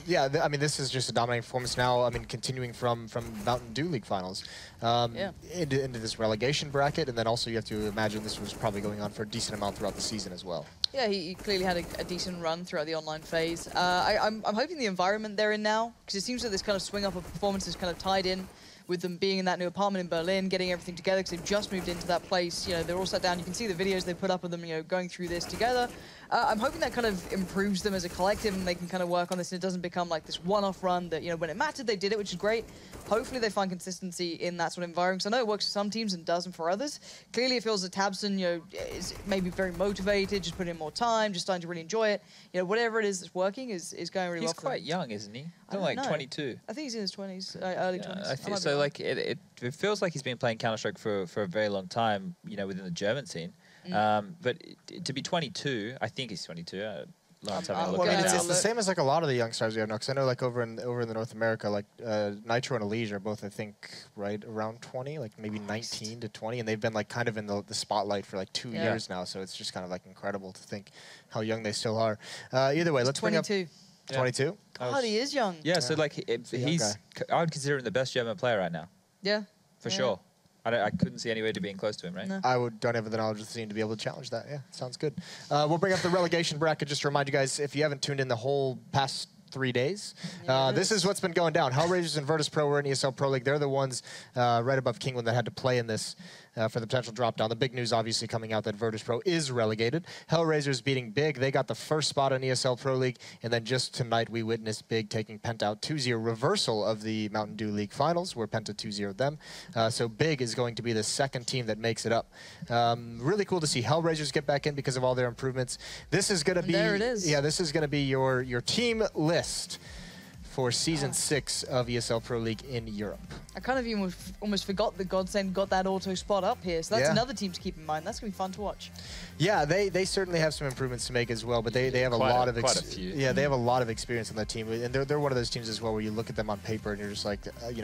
Yeah, I mean, this is just a dominating performance now. I mean, continuing from Mountain Dew League finals into this relegation bracket, and then also you have to imagine this was probably going on for a decent amount throughout the season as well. Yeah, he clearly had a decent run throughout the online phase. I'm hoping the environment they're in now, because it seems that this kind of swing up of performance is kind of tied in with them being in that new apartment in Berlin, getting everything together, because they've just moved into that place. They're all sat down. You can see the videos they put up of them, going through this together. I'm hoping that kind of improves them as a collective, and they can kind of work on this, and it doesn't become like this one-off run that, when it mattered, they did it, which is great. Hopefully they find consistency in that sort of environment, because I know it works for some teams and doesn't for others. Clearly it feels that tabseN, is maybe very motivated, just putting in more time, just starting to really enjoy it. Whatever it is that's working is going really well. He's quite young, isn't he? I don't like know. 22. I think he's in his 20s, early 20s. I think so. Like it feels like he's been playing Counter-Strike for a very long time, within the German scene. But to be 22, I think he's 22. It's the same as like a lot of the young stars we have now, because I know like over in the North America, like Nitro and Elise are both, I think, right around 20, like maybe 19 to 20, and they've been like kind of in the spotlight for like 2 years now. So it's just kind of like incredible to think how young they still are. Either way, let's bring up 22. 22? God, he is young. Yeah, so like he's, I would consider him the best German player right now. Yeah. For sure. I couldn't see any way to being close to him, right? No. I don't have the knowledge of the scene to be able to challenge that. Yeah, sounds good. We'll bring up the relegation bracket just to remind you guys, if you haven't tuned in the whole past 3 days, this is what's been going down. Hellraisers and Virtus Pro were in ESL Pro League. They're the ones right above Kingland that had to play in this for the potential drop down. The big news obviously coming out that Virtus Pro is relegated. Hellraisers beating Big. They got the first spot in ESL Pro League. And then just tonight we witnessed Big taking Penta out 2-0, reversal of the Mountain Dew League finals where Penta 2-0'd them. So Big is going to be the second team that makes it up. Really cool to see Hellraisers get back in because of all their improvements. This is going to be... There it is. Yeah, this is going to be your team list for Season 6 of ESL Pro League in Europe. I kind of almost forgot that Godsend got that auto spot up here, so that's another team to keep in mind. That's going to be fun to watch. Yeah, they certainly have some improvements to make as well, but they have quite a few. Yeah, they have a lot of experience on that team, and they're one of those teams as well where you look at them on paper and you're just like,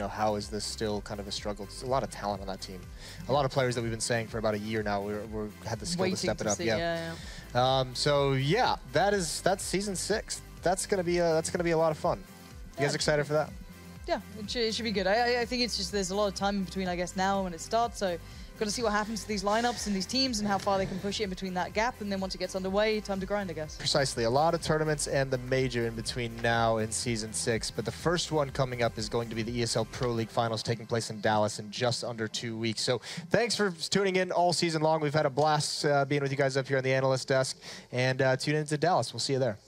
how is this still kind of a struggle? There's a lot of talent on that team. A lot of players that we've been saying for about a year now we had the skill to step it up. So yeah, that's Season 6. That's gonna be a lot of fun. You guys excited for that? Yeah, it should be good. I think it's just there's a lot of time in between, I guess, now and when it starts. So got to see what happens to these lineups and these teams and how far they can push it in between that gap. And then once it gets underway, time to grind, I guess. Precisely. A lot of tournaments and the major in between now and Season 6. But the first one coming up is going to be the ESL Pro League finals taking place in Dallas in just under 2 weeks. So thanks for tuning in all season long. We've had a blast being with you guys up here on the analyst desk. And tune in to Dallas. We'll see you there.